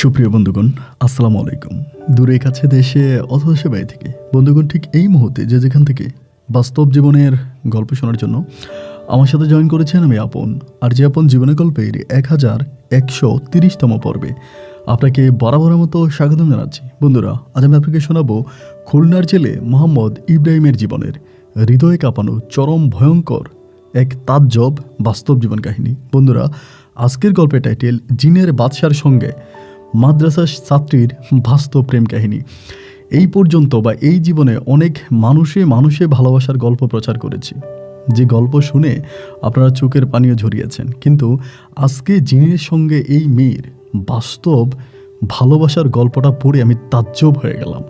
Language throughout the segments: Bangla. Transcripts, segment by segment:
সুপ্রিয় বন্ধুগণ, আসসালামু আলাইকুম। দূরে কাছে দেশে অথবা সে বাইরে থেকে বন্ধুগণ, ঠিক এই মুহূর্তে যে যেখান থেকে বাস্তব জীবনের গল্প শোনার জন্য আমার সাথে জয়েন করেছেন আমি আপন। আর যে আপন জীবনের গল্পের 1130তম পর্বে আপনাকে বরাবরের মতো স্বাগতম জানাচ্ছি। বন্ধুরা, আজ আমি আপনাকে শোনাবো খুলনার জেলে মোহাম্মদ ইব্রাহিমের জীবনের হৃদয় কাঁপানো চরম ভয়ঙ্কর এক তাজ্জব বাস্তব জীবন কাহিনী। বন্ধুরা, আজকের গল্পের টাইটেল জিনের বাদশার সঙ্গে মাদ্রাসা ছাত্রীর বাস্তব প্রেম কাহিনী। এই পর্যন্ত বা এই জীবনে অনেক মানুষে ভালোবাসার গল্প প্রচার করেছি, যে গল্প শুনে আপনারা চোখের পানিও ঝরিয়েছেন, কিন্তু আজকে জিনের সঙ্গে এই মেয়ের বাস্তব ভালোবাসার গল্পটা পড়ে আমি তাজ্জব হয়ে গেলাম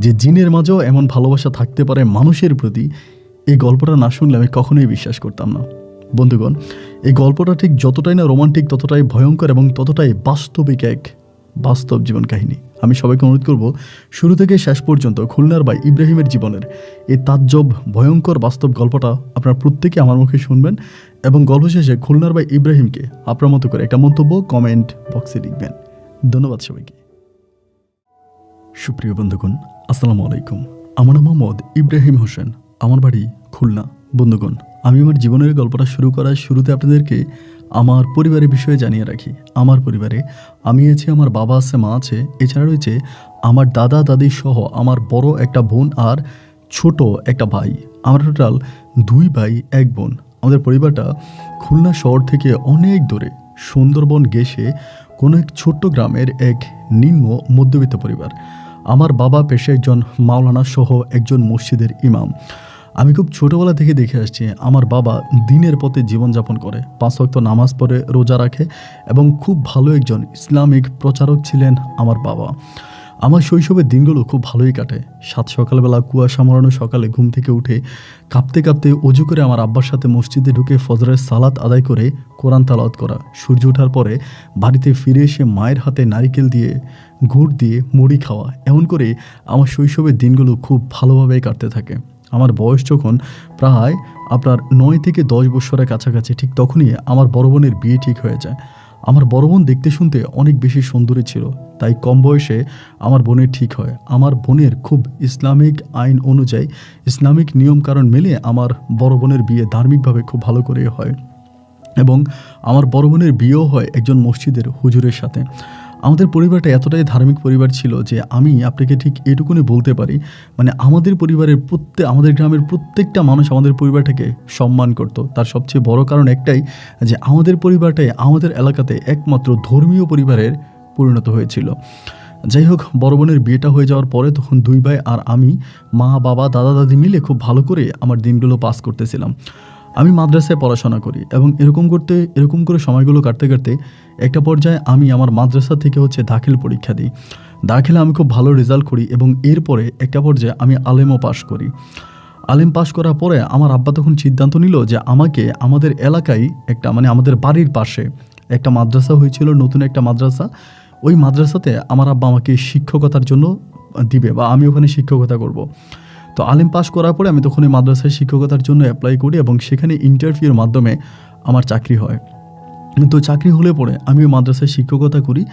যে জিনের মাঝেও এমন ভালোবাসা থাকতে পারে মানুষের প্রতি। এই গল্পটা না শুনলে আমি কখনোই বিশ্বাস করতাম না। বন্ধুগণ, এই গল্পটা ঠিক যতটাই না রোমান্টিক, ততটাই ভয়ঙ্কর এবং ততটাই বাস্তবিক এক বাস্তব জীবন কাহিনী। আমি সবাইকে অনুরোধ করব, শুরু থেকে শেষ পর্যন্ত খুলনার ভাই ইব্রাহিমের জীবনের এই তাজ্জব ভয়ঙ্কর বাস্তব গল্পটা আপনারা প্রত্যেকে আমার মুখে শুনবেন এবং গল্প শেষে খুলনার ভাই ইব্রাহিমকে আপনার মতো করে একটা মন্তব্য কমেন্ট বক্সে লিখবেন। ধন্যবাদ সবাইকে। সুপ্রিয় বন্ধুগণ, আসসালামু আলাইকুম। আমার নাম মোহাম্মদ ইব্রাহিম হোসেন, আমার বাড়ি খুলনা। বন্ধুগণ, আমি আমার জীবনের গল্পটা শুরু করার শুরুতে আপনাদেরকে আমার পরিবারের বিষয়ে জানিয়ে রাখি। আমার পরিবারে আমি আছি, আমার বাবা আছে, মা আছে, এছাড়া রয়েছে আমার দাদা দাদি সহ আমার বড় একটা বোন আর ছোট একটা ভাই। আমরা টোটাল 2 ভাই 1 বোন। আমাদের পরিবারটা খুলনা শহর থেকে অনেক দূরে সুন্দরবন গেছে কোনো এক ছোট্ট গ্রামের এক নিম্ন মধ্যবিত্ত পরিবার। আমার বাবা পেশায় একজন মাওলানা সহ একজন মসজিদের ইমাম। আমি খুব ছোটোবেলা থেকে দেখে আসছি আমার বাবা দিনের পথে জীবনযাপন করে, 5 ওয়াক্ত নামাজ পড়ে, রোজা রাখে এবং খুব ভালো একজন ইসলামিক প্রচারক ছিলেন আমার বাবা। আমার শৈশবের দিনগুলো খুব ভালোই কাটে। সকালবেলা কুয়াশা মরানো সকালে ঘুম থেকে উঠে কাঁপতে কাঁপতে অজু করে আমার আব্বার সাথে মসজিদে ঢুকে ফজরের সালাত আদায় করে কোরআন তালাওয়াত করা, সূর্য ওঠার পরে বাড়িতে ফিরে এসে মায়ের হাতে নারিকেল দিয়ে গুড় দিয়ে মুড়ি খাওয়া, এমন করে আমার শৈশবের দিনগুলো খুব ভালোভাবেই কাটতে থাকে। আমার বয়স যখন প্রায় আপনার 9 থেকে 10 বছরের কাছাকাছি, ঠিক তখনই আমার বড় বোনের বিয়ে ঠিক হয়ে যায়। আমার বড় বোন দেখতে শুনতে অনেক বেশি সুন্দরী ছিল, তাই কম বয়সে আমার বোনের ঠিক হয়। আমার বোনের খুব ইসলামিক আইন অনুযায়ী, ইসলামিক নিয়ম কারণ মেলে আমার বড় বোনের বিয়ে ধার্মিকভাবে খুব ভালো করে হয় এবং আমার বড় বোনের বিয়েও হয় একজন মসজিদের হুজুরের সাথে। আমাদের পরিবারটা এতটাই ধার্মিক পরিবার ছিল যে আমি আপনাকে ঠিক এটুকুনি বলতে পারি, মানে আমাদের পরিবারের আমাদের গ্রামের প্রত্যেকটা মানুষ আমাদের পরিবারটাকে সম্মান করত। তার সবচেয়ে বড় কারণ একটাই, যে আমাদের পরিবারটাই আমাদের এলাকাতে একমাত্র ধর্মীয় পরিবারের পরিণত হয়েছিল। যাই হোক, বড় বোনের বিয়েটা হয়ে যাওয়ার পরে তখন 2 ভাই আর আমি, মা বাবা দাদা দাদি মিলে খুব ভালো করে আমার দিনগুলো পাস করতেছিলাম। আমি মাদ্রাসায় পড়াশোনা করি এবং এরকম করে সময়গুলো কাটতে কাটতে একটা পর্যায়ে আমি আমার মাদ্রাসা থেকে দাখিল পরীক্ষা দিই। দাখিলে আমি খুব ভালো রেজাল্ট করি এবং এরপরে একটা পর্যায়ে আমি আলেমও পাশ করি। আলেম পাশ করার পরে আমার আব্বা তখন সিদ্ধান্ত নিল যে আমাকে আমাদের এলাকায় একটা, মানে আমাদের বাড়ির পাশে একটা মাদ্রাসা হয়েছিল, নতুন একটা মাদ্রাসা। ওই মাদ্রাসাতে আমার আব্বা আমাকে শিক্ষকতার জন্য দিবে বা আমি ওখানে শিক্ষকতা করব। তো আলেম পাস করার পরে আমি তখন এই মাদ্রাসায় শিক্ষকতার জন্য অ্যাপ্লাই করি এবং সেখানে ইন্টারভিউর মাধ্যমে আমার চাকরি হয়। তো চাকরি হলে পরে আমি ওই মাদ্রাসায় শিক্ষকতা করি।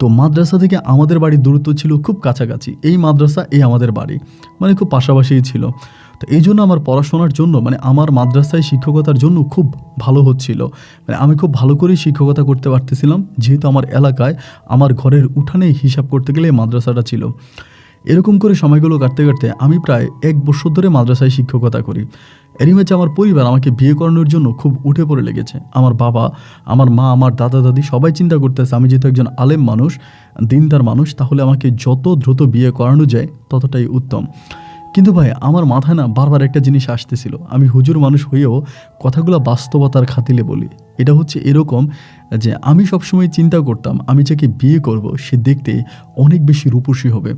তো মাদ্রাসা থেকে আমাদের বাড়ির দূরত্ব ছিল খুব কাছাকাছি, এই মাদ্রাসা এই আমাদের বাড়ি, মানে খুব পাশাপাশিই ছিল। তো এই জন্য আমার পড়াশোনার জন্য, মানে আমার মাদ্রাসায় শিক্ষকতার জন্য খুব ভালো হচ্ছিল, মানে আমি খুব ভালো করেই শিক্ষকতা করতে পারতেছিলাম, যেহেতু আমার এলাকায় আমার ঘরের উঠানেই হিসাব করতে গেলে মাদ্রাসাটা ছিল। এরকম করে সময়গুলো কাটতে কাটতে আমি প্রায় 1 বছর ধরে মাদ্রাসায় শিক্ষকতা করি। এরই মাঝে আমার পরিবার আমাকে বিয়ে করানোর জন্য খুব উঠে পড়ে লেগেছে। আমার বাবা, আমার মা, আমার দাদা দাদি সবাই চিন্তা করতেছে আমি যেহেতু একজন আলেম মানুষ, দিনদার মানুষ, তাহলে আমাকে যত দ্রুত বিয়ে করানো যায় ততটাই উত্তম। কিন্তু ভাই, আমার মাথায় না বারবার একটা জিনিস আসতেছিল, আমি হুজুর মানুষ হয়েও কথাগুলো বাস্তবতার খাতিলে বলি। এটা এরকম যে আমি সবসময় চিন্তা করতাম আমি যাকে বিয়ে করব সে দেখতে অনেক বেশি রূপসী হবে,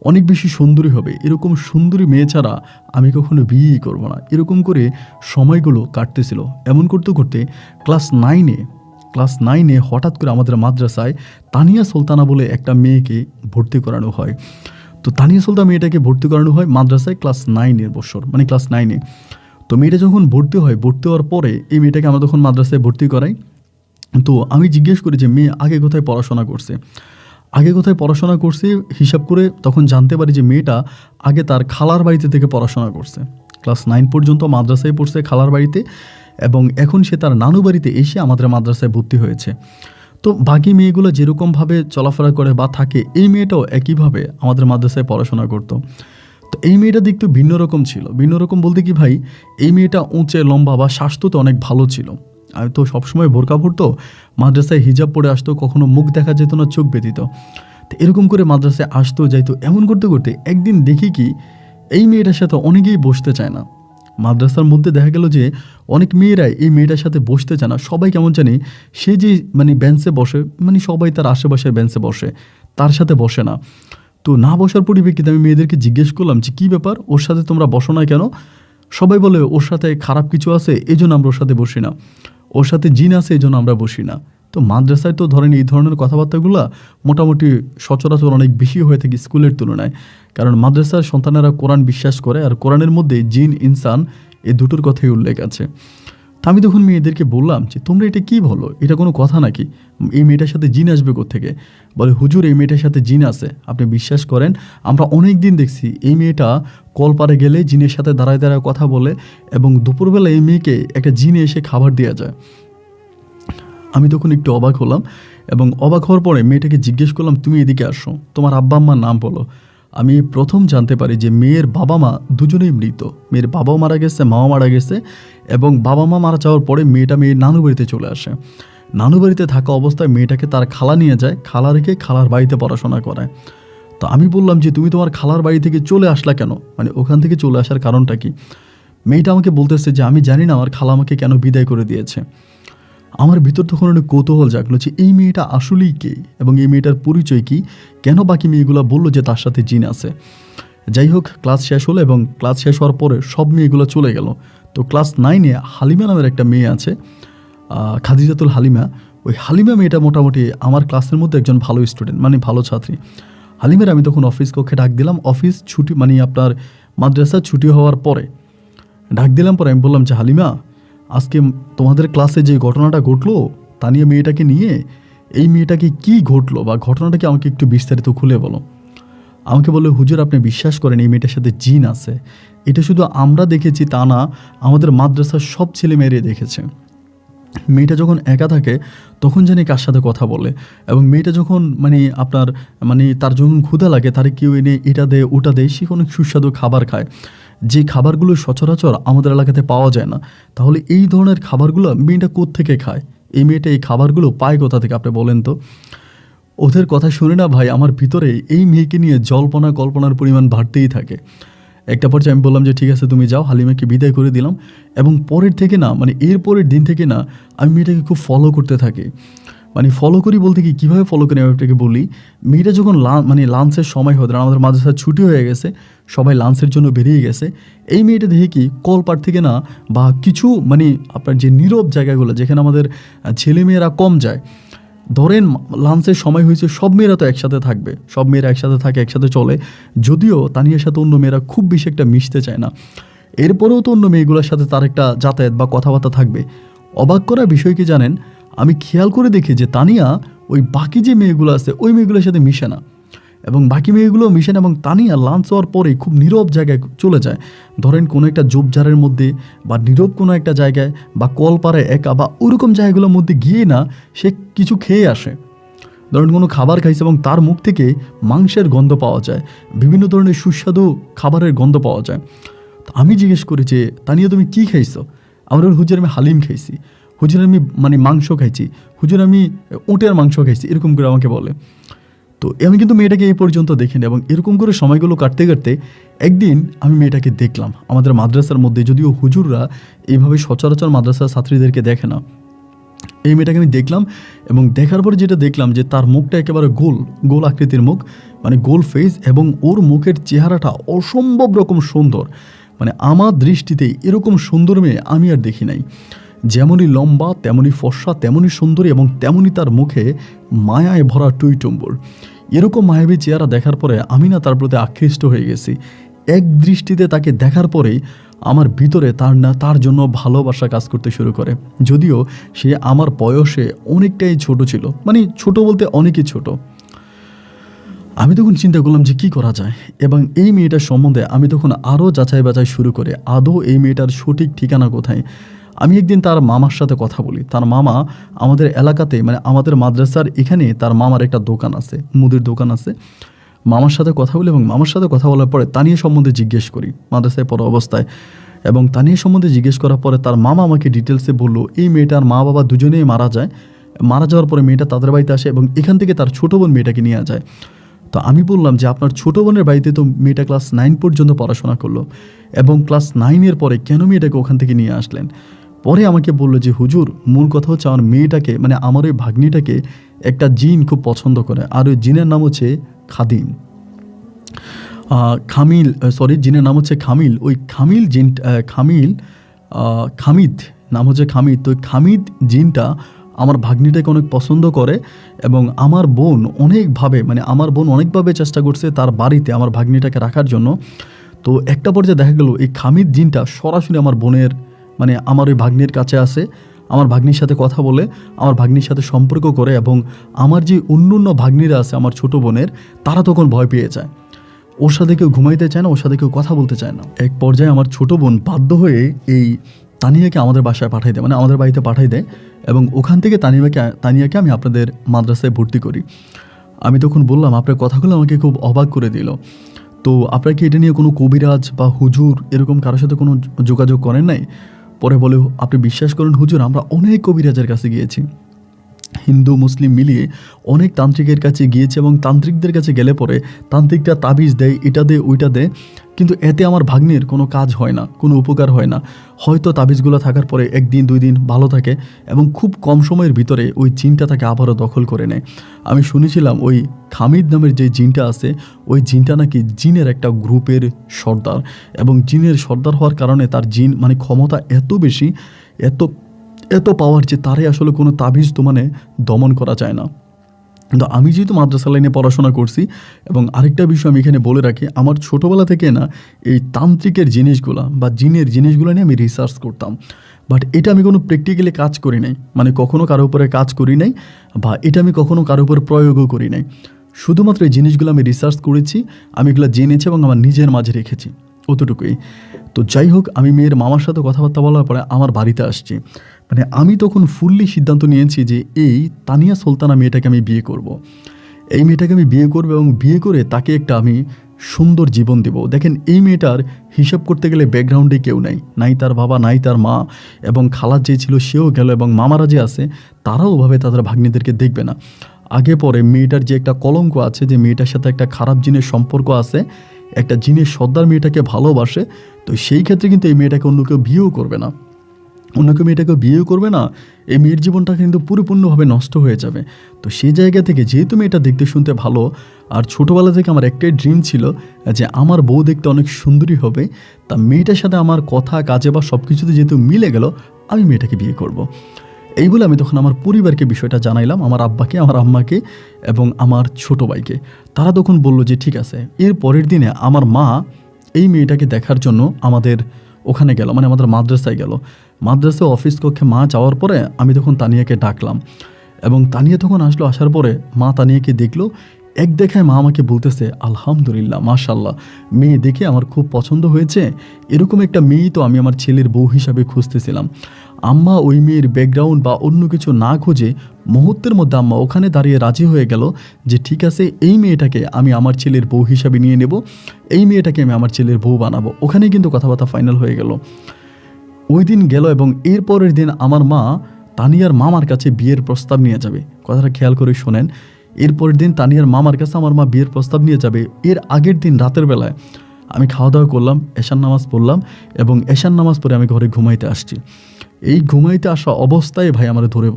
অনেক বেশি সুন্দরী হবে, এরকম সুন্দরী মেয়ে ছাড়া আমি কখনো বিয়েই করব না। এরকম করে সময়গুলো কাটতেছিল। এমন করতে করতে ক্লাস 9-এ হঠাৎ করে আমাদের মাদ্রাসায় তানিয়া সুলতানা বলে একটা মেয়েকে ভর্তি করানো হয়। তো তানিয়া সুলতানা মেয়েটাকে ভর্তি করানো হয় মাদ্রাসায় ক্লাস 9-এর বছর, মানে ক্লাস 9-এ। তো মেয়েটা যখন ভর্তি হওয়ার পরে এই মেয়েটাকে আমরা তখন মাদ্রাসায় ভর্তি করাই। তো আমি জিজ্ঞেস করি যে মেয়ে আগে কোথায় পড়াশোনা করছে। আগে কোথায় পড়াশোনা করছি হিসাব করে তখন জানতে পারি যে মেয়েটা আগে তার খালার বাড়িতে থেকে পড়াশোনা করছে। ক্লাস 9 পর্যন্ত মাদ্রাসায় পড়ছে খালার বাড়িতে, এবং এখন সে তার নানু বাড়িতে এসে আমাদের মাদ্রাসায় ভর্তি হয়েছে। তো বাকি মেয়েগুলো যেরকমভাবে চলাফেরা করে বা থাকে, এই মেয়েটাও একইভাবে আমাদের মাদ্রাসায় পড়াশোনা করতো। তো এই মেয়েটা দেখতে ভিন্ন রকম ছিল। ভিন্ন রকম বলতে কি ভাই, এই মেয়েটা উঁচে লম্বা বা স্বাস্থ্য তো অনেক ভালো ছিল। আমি তো সবসময় বোরকা পরতো, মাদ্রাসায় হিজাব পরে আসতো, কখনো মুখ দেখা যেত না, চোখ ব্যতীত। তো এরকম করে মাদ্রাসায় আসতো যাইতো। এমন করতে করতে একদিন দেখি কি এই মেয়েটার সাথে অনেকেই বসতে চায় না। মাদ্রাসার মধ্যে দেখা গেল যে অনেক মেয়েরাই এই মেয়েটার সাথে বসতে চায় না। সবাই কেমন জানি সে যে বেঞ্চে বসে, সবাই তার আশেপাশের বেঞ্চে বসে, তার সাথে বসে না। তো না বসার পরিপ্রেক্ষিতে আমি মেয়েদেরকে জিজ্ঞেস করলাম যে কী ব্যাপার, ওর সাথে তোমরা বসো না কেন? সবাই বলে ওর সাথে খারাপ কিছু আছে, এই জন্য আমরা ওর সাথে বসি না, ওর সাথে জিন আছে এই জন্য আমরা বসি না। তো মাদ্রাসায় তো ধরেন এই ধরনের কথাবার্তাগুলো মোটামুটি সচরাচর অনেক বেশি হয়ে থাকে স্কুলের তুলনায়। কারণ মাদ্রাসার সন্তানেরা কোরআন বিশ্বাস করে, আর কোরআনের মধ্যে জিন ইনসান এই দুটোর কথাই উল্লেখ আছে। তা আমি তখন মেয়েদেরকে বললাম যে তোমরা এটা কী বলো, এটা কোনো কথা নাকি? এই মেয়েটার সাথে জিন আসবে কোত্থেকে? বলে হুজুর এই মেয়েটার সাথে জিন আছে। আপনি বিশ্বাস করেন, আমরা অনেক দিন দেখছি এই মেয়েটা কলপারে গেলে জিনের সাথে দাঁড়ায় দাঁড়ায় কথা বলে, এবং দুপুরবেলা এই মেয়েকে একটা জিনে এসে খাবার দেওয়া যায়। আমি তখন একটু অবাক হলাম, এবং অবাক হওয়ার পরে মেয়েটাকে জিজ্ঞেস করলাম তুমি এদিকে আসো, তোমার আব্বা আম্মার নাম বলো। আমি প্রথম জানতে পারি যে মেয়ের বাবা মা দুজনেই মৃত। মেয়ের বাবাও মারা গেছে, মাও মারা গেছে, এবং বাবা মা মারা যাওয়ার পরে মেয়েটা মেয়ের নানু বাড়িতে চলে আসে। নানু বাড়িতে থাকা অবস্থায় মেয়েটাকে তার খালা নিয়ে যায়, খালা রেখে খালার বাড়িতে পড়াশোনা করায়। তো আমি বললাম যে তুমি তোমার খালার বাড়ি থেকে চলে আসলা কেন, ওখান থেকে চলে আসার কারণটা কি? মেয়েটা আমাকে বলতেছে যে আমি জানি না আমার খালা আমাকে কেন বিদায় করে দিয়েছে। আমার ভিতর তখন অনেক কৌতূহল জাগলো যে এই মেয়েটা আসলেই কে, এবং এই মেয়েটার পরিচয় কি, কেন বাকি মেয়েগুলো বললো যে তার সাথে জিন আছে। যাই হোক, ক্লাস শেষ হলো, এবং ক্লাস শেষ হওয়ার পরে সব মেয়েগুলো চলে গেল। তো ক্লাস 9-এ হালিমা নামের একটা মেয়ে আছে, খাদিজাতুল হালিমা। ওই হালিমা মেয়েটা মোটামুটি আমার ক্লাসের মধ্যে একজন ভালো স্টুডেন্ট, ভালো ছাত্রী। হালিমের আমি তখন অফিস কক্ষে ডাক দিলাম, অফিস ছুটি আপনার মাদ্রাসা ছুটি হওয়ার পরে ডাক দিলাম। পরে আমি বললাম যে হালিমা, আজকে তোমাদের ক্লাসে যে ঘটনাটা ঘটলো তানিয়া মেয়েটাকে নিয়ে, এই মেয়েটাকে কি ঘটলো বা ঘটনাটাকে আমাকে একটু বিস্তারিত খুলে বলো। আমাকে বললো হুজুর আপনি বিশ্বাস করেন এই মেয়েটার সাথে জিন আছে। এটা শুধু আমরা দেখেছি তা না, আমাদের মাদ্রাসার সব ছেলে মেয়েরাই দেখেছে। মেয়েটা যখন একা থাকে তখন জানি কার সাথে কথা বলে, এবং মেয়েটা যখন আপনার তার যখন ক্ষুধা লাগে তার কেউ এনে এটা দেয় ওটা দেয়, সে কোনো সুস্বাদু খাবার খায়, যে খাবারগুলো সচরাচর আমাদের এলাকাতে পাওয়া যায় না। তাহলে এই ধরনের খাবারগুলো মেয়েটা কোত্থেকে খায়? এই মেয়েটা এই খাবারগুলো পায় কোথা থেকে আপনি বলেন তো? ওদের কথা শুনে না ভাই, আমার ভিতরে এই মেয়েকে নিয়ে কল্পনার পরিমাণ বাড়তেই থাকে। একটা পর্যায়ে আমি বললাম যে ঠিক আছে তুমি যাও, হালিমাকে বিদায় করে দিলাম। এবং পরের থেকে না এর পরের দিন থেকে না আমি মেয়েটাকে খুব ফলো করতে থাকি। ফলো করি বলতে কি, কীভাবে ফলো করি আমি আপনাকে বলি। মেয়েটা যখন লাঞ্চের সময় হতো, আমাদের মাদ্রাসার ছুটি হয়ে গেছে, সবাই লাঞ্চের জন্য বেরিয়ে গেছে, এই মেয়েটা দেখে কি কলপাড় থেকে না বা কিছু আপনার যে নীরব জায়গাগুলো যেখানে আমাদের ছেলেমেয়েরা কম যায়, ধরেন লাঞ্চের সময় হয়েছে, সব মেয়েরা তো একসাথে থাকবে, সব মেয়েরা একসাথে থাকে, একসাথে চলে। যদিও তানিয়ার সাথে অন্য মেয়েরা খুব বেশি একটা মিশতে চায় না, এরপরেও তো অন্য মেয়েগুলোর সাথে তার একটা যাতায়াত বা কথাবার্তা থাকবে। অবাক করা বিষয় কি জানেন, আমি খেয়াল করে দেখি যে তানিয়া ওই বাকি যে মেয়েগুলো আছে ওই মেয়েগুলোর সাথে মিশে না, এবং বাকি মেয়েগুলোও মিশে না, এবং তানিয়া লাঞ্চ হওয়ার পরে খুব নীরব জায়গায় চলে যায়। ধরেন কোনো একটা ঝোপঝাড়ের মধ্যে বা নীরব কোনো একটা জায়গায় বা কলপাড়ে একা বা ওরকম জায়গাগুলোর মধ্যে গিয়ে না সে কিছু খেয়ে আসে। ধরেন কোনো খাবার খাইছে এবং তার মুখ থেকে মাংসের গন্ধ পাওয়া যায়, বিভিন্ন ধরনের সুস্বাদু খাবারের গন্ধ পাওয়া যায়। তো আমি জিজ্ঞেস করি যে তানিয়া তুমি কী খাইছো? আমরা হুজুর আমি হালিম খাইছি, হুজুর আমি মাংস খাইছি, হুজুর আমি উটের মাংস খাইছি, এরকম করে আমাকে বলে। তো আমি কিন্তু মেয়েটাকে এই পর্যন্ত দেখিনি, এবং এরকম করে সময়গুলো কাটতে কাটতে একদিন আমি মেয়েটাকে দেখলাম আমাদের মাদ্রাসার মধ্যে। যদিও হুজুররা এইভাবে সচরাচর মাদ্রাসার ছাত্রীদেরকে দেখে না, এই মেয়েটাকে আমি দেখলাম, এবং দেখার পরে যেটা দেখলাম যে তার মুখটা একেবারে গোল আকৃতির মুখ, গোল ফেস, এবং ওর মুখের চেহারাটা অসম্ভব রকম সুন্দর। আমার দৃষ্টিতে এরকম সুন্দর মেয়ে আমি আর দেখি নাই। যেমনই লম্বা, তেমনই ফর্সা, তেমনই সুন্দরী, এবং তেমনই তার মুখে মায়ায় ভরা টুইটুম্বর। এরকম মায়াবী চেহারা দেখার পরে আমি না তার প্রতি আকৃষ্ট হয়ে গেছি। এক দৃষ্টিতে তাকে দেখার পরেই আমার ভিতরে তার জন্য ভালোবাসা কাজ করতে শুরু করে। যদিও সে আমার বয়সে অনেকটাই ছোট ছিল, ছোট বলতে অনেকই ছোট। আমি তখন চিন্তা করলাম যে কী করা যায়, এবং এই মেয়েটার সম্বন্ধে আমি তখন আরও যাচাই বাছাই শুরু করে আদৌ এই মেয়েটার সঠিক ঠিকানা কোথায়। আমি একদিন তার মামার সাথে কথা বলি। তার মামা আমাদের এলাকাতে, মানে আমাদের মাদ্রাসার এখানে তার মামার একটা দোকান আছে, মুদির দোকান আছে। মামার সাথে কথা বলি, এবং মামার সাথে কথা বলার পরে তানিয়া সম্বন্ধে জিজ্ঞেস করি মাদ্রাসায় পড়া অবস্থায়, এবং তানিয়া সম্বন্ধে জিজ্ঞেস করার পরে তার মামা আমাকে ডিটেলসে বললো এই মেয়েটার মা বাবা দুজনেই মারা যায়। মারা যাওয়ার পরে মেয়েটা তাদের বাড়িতে আসে এবং এখান থেকে তার ছোটো বোন মেয়েটাকে নিয়ে যায়। তো আমি বললাম যে আপনার ছোটো বোনের বাড়িতে তো মেয়েটা ক্লাস 9 পর্যন্ত পড়াশোনা করলো, এবং ক্লাস 9-এর পরে কেন মেয়েটাকে ওখান থেকে নিয়ে আসলেন? পরে আমাকে বললো যে হুজুর, মূল কথা হচ্ছে আমার মেয়েটাকে, মানে আমার ওই ভাগ্নিটাকে একটা জিন খুব পছন্দ করে, আর ওই জিনের নাম হচ্ছে খাদিম, খামিল, সরি, জিনের নাম হচ্ছে খামিল। ওই খামিল জিন, খামিদ নাম হচ্ছে খামিদ। তো খামিদ জিনটা আমার ভাগ্নিটাকে অনেক পছন্দ করে, এবং আমার বোন অনেকভাবে, মানে আমার বোন অনেকভাবে চেষ্টা করছে তার বাড়িতে আমার ভাগ্নিটাকে রাখার জন্য। তো একটা পর্যায়ে দেখা গেল এই খামিদ জিনটা সরাসরি আমার বোনের, মানে আমার ওই ভাগ্নির কাছে আসে, আমার ভাগ্নির সাথে কথা বলে, আমার ভাগ্নির সাথে সম্পর্ক করে, এবং আমার যে অন্য ভাগ্নিরা আছে আমার ছোটো বোনের, তারা তখন ভয় পেয়ে যায়। ওর সাথে কেউ ঘুমাইতে চায় না, ওর সাথে কেউ কথা বলতে চায় না। এক পর্যায়ে আমার ছোটো বোন বাধ্য হয়ে এই তানিয়াকে আমাদের বাসায় পাঠাই দেয়, মানে আমাদের বাড়িতে পাঠাই দেয়, এবং ওখান থেকে তানিয়াকে আমি আপনাদের মাদ্রাসায় ভর্তি করি। আমি তখন বললাম, আপনার কথাগুলো আমাকে খুব অবাক করে দিল। তো আপনারা কি এটা নিয়ে কোনো কবিরাজ বা হুজুর এরকম কারোর সাথে কোনো যোগাযোগ করেন নাই? পরে বলে, আপনি বিশ্বাস করেন হুজুর, আমরা অনেক কবিরাজের কাছে গিয়েছি, হিন্দু মুসলিম মিলিয়ে অনেক তান্ত্রিকের কাছে গিয়েছে, এবং তান্ত্রিকদের কাছে গেলে পরে তান্ত্রিকটা তাবিজ দেয়, এটা দেয় ওইটা দেয়, কিন্তু এতে আমার ভাগ্নের কোনো কাজ হয় না, কোনো উপকার হয় না। হয়তো তাবিজগুলো থাকার পরে 1 দিন 2 দিন ভালো থাকে, এবং খুব কম সময়ের ভিতরে ওই জিনটা তাকে আবারও দখল করে নেয়। আমি শুনেছিলাম ওই খামিদ নামের যে জিনটা আছে, ওই জিনটা নাকি জিনের একটা গ্রুপের সর্দার, এবং জিনের সর্দার হওয়ার কারণে তার জিন, মানে ক্ষমতা এত বেশি, এত পাওয়ার যে তারে আসলে কোনো তাবিজ তো মানে দমন করা যায় না। কিন্তু আমি যেহেতু মাদ্রাসা লাইনে পড়াশোনা করছি, এবং আরেকটা বিষয় আমি এখানে বলে রাখি, আমার ছোটোবেলা থেকে না এই তান্ত্রিকের জিনিসগুলো বা জিনের জিনিসগুলো নিয়ে আমি রিসার্চ করতাম, বাট এটা আমি কোনো প্র্যাকটিক্যালি কাজ করি নাই, মানে কখনও কারো উপরে কাজ করি নাই, বা এটা আমি কখনও কারো উপর প্রয়োগও করি নাই। শুধুমাত্র এই জিনিসগুলো আমি রিসার্চ করেছি, আমি এগুলো জেনেছি এবং আমার নিজের মাঝে রেখেছি, অতটুকুই। তো যাই হোক, আমি মেয়ের মামার সাথে কথাবার্তা বলার পরে আমার বাড়িতে আসছি, মানে আমি তখন ফুললি সিদ্ধান্ত নিয়েছি যে এই তানিয়া সুলতানা মেয়েটাকে আমি বিয়ে করব। এই মেয়েটাকে আমি বিয়ে করবো, এবং বিয়ে করে তাকে একটা আমি সুন্দর জীবন দেব। দেখেন, এই মেয়েটার হিসাব করতে গেলে ব্যাকগ্রাউন্ডে কেউ নাই তার বাবা, নাই তার মা, এবং খালার যে ছিল সেও গেল, এবং মামারা যে আছে তারাও ওভাবে তাদের ভাগ্নিদেরকে দেখবে না। আগে পরে মেয়েটার যে একটা কলঙ্ক আছে, যে মেয়েটার সাথে একটা খারাপ জিনের সম্পর্ক আছে, একটা জিনের সর্দার মেয়েটাকে ভালোবাসে, তো সেই ক্ষেত্রে কিন্তু এই মেয়েটাকে অন্য কেউ বিয়েও করবে না, মেয়েটাকে বিয়েও করবে না। এই মেয়ের জীবনটা কিন্তু পরিপূর্ণভাবে নষ্ট হয়ে যাবে। তো সেই জায়গা থেকে যেহেতু মেয়েটা দেখতে শুনতে ভালো, আর ছোটোবেলা থেকে আমার একটাই ড্রিম ছিল যে আমার বউ দেখতে অনেক সুন্দরী হবে, তা মেয়েটার সাথে আমার কথা কাজে বা সব কিছুতে যেহেতু মিলে গেল, আমি মেয়েটাকে বিয়ে করব। এই বলে আমি তখন আমার পরিবারকে বিষয়টা জানাইলাম, আমার আব্বাকে, আমার আম্মাকে, এবং আমার ছোটো ভাইকে। তারা তখন বলল যে ঠিক আছে। এর পরের দিনে আমার মা এই মেয়েটাকে দেখার জন্য আমাদের ওখানে গেল, মানে আমাদের মাদ্রাসায় গেল। মাদ্রাসায় অফিস কক্ষে মা যাওয়ার পরে আমি তখন তানিয়াকে ডাকলাম, এবং তানিয়া তখন আসলো। আসার পরে মা তানিয়াকে দেখলো। এক দেখায় মা আমাকে বলতেছে, আলহামদুলিল্লাহ, মাশাল্লাহ, মেয়ে দেখে আমার খুব পছন্দ হয়েছে। এরকম একটা মেয়েই তো আমি আমার ছেলের বউ হিসাবে খুঁজতেছিলাম। আম্মা ওই মেয়ের ব্যাকগ্রাউন্ড বা অন্য কিছু না খুঁজে মুহূর্তের মধ্যে আম্মা ওখানে দাঁড়িয়ে রাজি হয়ে গেল যে ঠিক আছে, এই মেয়েটাকে আমি আমার ছেলের বউ হিসাবে নিয়ে নেব, এই মেয়েটাকে আমি আমার ছেলের বউ বানাবো। ওখানেই কিন্তু কথাবার্তা ফাইনাল হয়ে গেল। ওই দিন গেল, এবং এর পরের দিন আমার মা তানিয়ার মামার কাছে বিয়ের প্রস্তাব নিয়ে যাবে। কথাটা খেয়াল করে শোনেন, এর পরের দিন তানিয়ার মামার কাছে আমার মা বিয়ের প্রস্তাব নিয়ে যাবে। এর আগের দিন রাতের বেলায় আমি খাওয়া দাওয়া করলাম, এশার নামাজ পড়লাম, এবং এশার নামাজ পড়ে আমি ঘরে ঘুমাইতে আসছি। এই ঘুমাইতে আসা অবস্থায় ভাই আমারে ধরে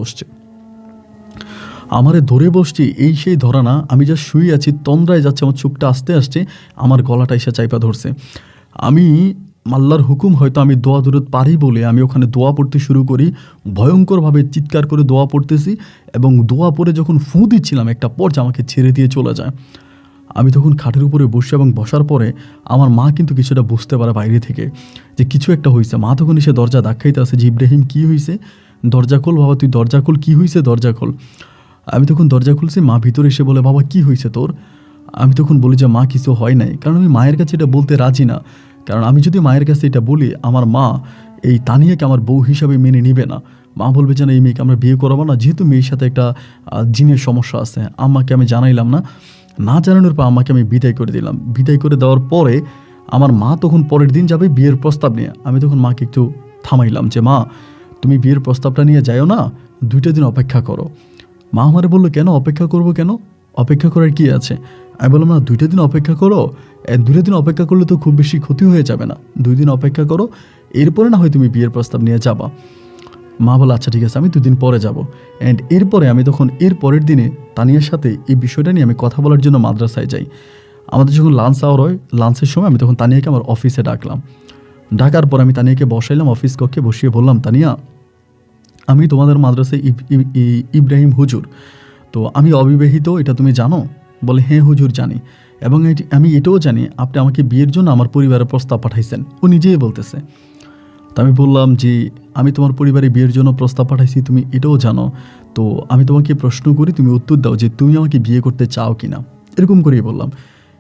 বসছে, এই সেই ধরা না, আমি যা শুয়ে আছি তন্দ্রায় যাচ্ছে, আমার চোখটা আসতে আসতে আমার গলাটা এসে চাইপা ধরছে। আমি আল্লাহর হুকুম, হয়তো আমি দোয়া দূরত পারি বলে আমি ওখানে দোয়া পড়তে শুরু করি, ভয়ঙ্করভাবে চিৎকার করে দোয়া পড়তেছি, এবং দোয়া পড়ে যখন ফুঁ দিচ্ছিলাম, একটা পর্যায়ে আমাকে ছেড়ে দিয়ে চলে যায়। আমি তখন খাটের উপরে বসে, এবং বসার পরে আমার মা কিন্তু কিছুটা বুঝতে পারে বাইরে থেকে যে কিছু একটা হয়েছে। মা তখন এসে দরজা ধাক্কাইতে আছে যে ইব্রাহিম কী হয়েছে, দরজা খোল বাবা, তুই দরজা খোল, কী হয়েছে দরজা খোল। আমি তখন দরজা খুলছি, মা ভিতরে এসে বলে, বাবা কী হয়েছে তোর? আমি তখন বলি যে মা কিছু হয় নাই, কারণ আমি মায়ের কাছে এটা বলতে রাজি না। কারণ আমি যদি মায়ের কাছে এটা বলি, আমার মা এই তানিয়াকে আমার বউ হিসাবে মেনে নিবে না। মা বলবে যে না, এই মেয়েকে আমরা বিয়ে করাবো না, যেহেতু মেয়ের সাথে একটা জিনের সমস্যা আছে। আম্মাকে আমি জানাইলাম না, না জানানোর পর আম্মাকে আমি বিদায় করে দিলাম। বিদায় করে দেওয়ার পরে আমার মা তখন পরের দিন যাবে বিয়ের প্রস্তাব নিয়ে। আমি তখন মাকে একটু থামাইলাম যে মা, তুমি বিয়ের প্রস্তাবটা নিয়ে যাইও না, 2টা দিন অপেক্ষা করো। মা আমারে বললো, কেন অপেক্ষা করব, কেন অপেক্ষা করার কি আছে? আমি বললাম না, 2টা দিন অপেক্ষা করো। 2টা দিন অপেক্ষা করলে তো খুব বেশি ক্ষতি হয়ে যাবে না, 2 দিন অপেক্ষা করো, এরপরে না হয় তুমি বিয়ের প্রস্তাব নিয়ে যাবা। মা বলে আচ্ছা ঠিক আছে, আমি 2 দিন পরে যাব। অ্যান্ড এরপরে আমি তখন এর পরের দিনে তানিয়ার সাথে এই বিষয়টা নিয়ে আমি কথা বলার জন্য মাদ্রাসায় যাই। আমাদের যখন লাঞ্চ আওয়ার হয়, লাঞ্চের সময় আমি তখন তানিয়াকে আমার অফিসে ডাকলাম। ডাকার পর আমি তানিয়াকে বসাইলাম অফিস কক্ষে, বসিয়ে বললাম, তানিয়া, আমি তোমাদের মাদ্রাসায় ইব্রাহিম হুজুর, তো আমি অবিবাহিত, এটা তুমি জানো? বলে হ্যাঁ হুজুর জানি, এবং আমি এটাও জানি আপনি আমাকে বিয়ের জন্য আমার পরিবারের প্রস্তাব পাঠাইছেন। ও নিজেই বলতেছে। তো আমি বললাম যে আমি তোমার পরিবারে বিয়ের জন্য প্রস্তাব পাঠাইছি, তুমি এটাও জানো, তো আমি তোমাকে প্রশ্ন করি, তুমি উত্তর দাও যে তুমি আমাকে বিয়ে করতে চাও কি না। এরকম করেই বললাম।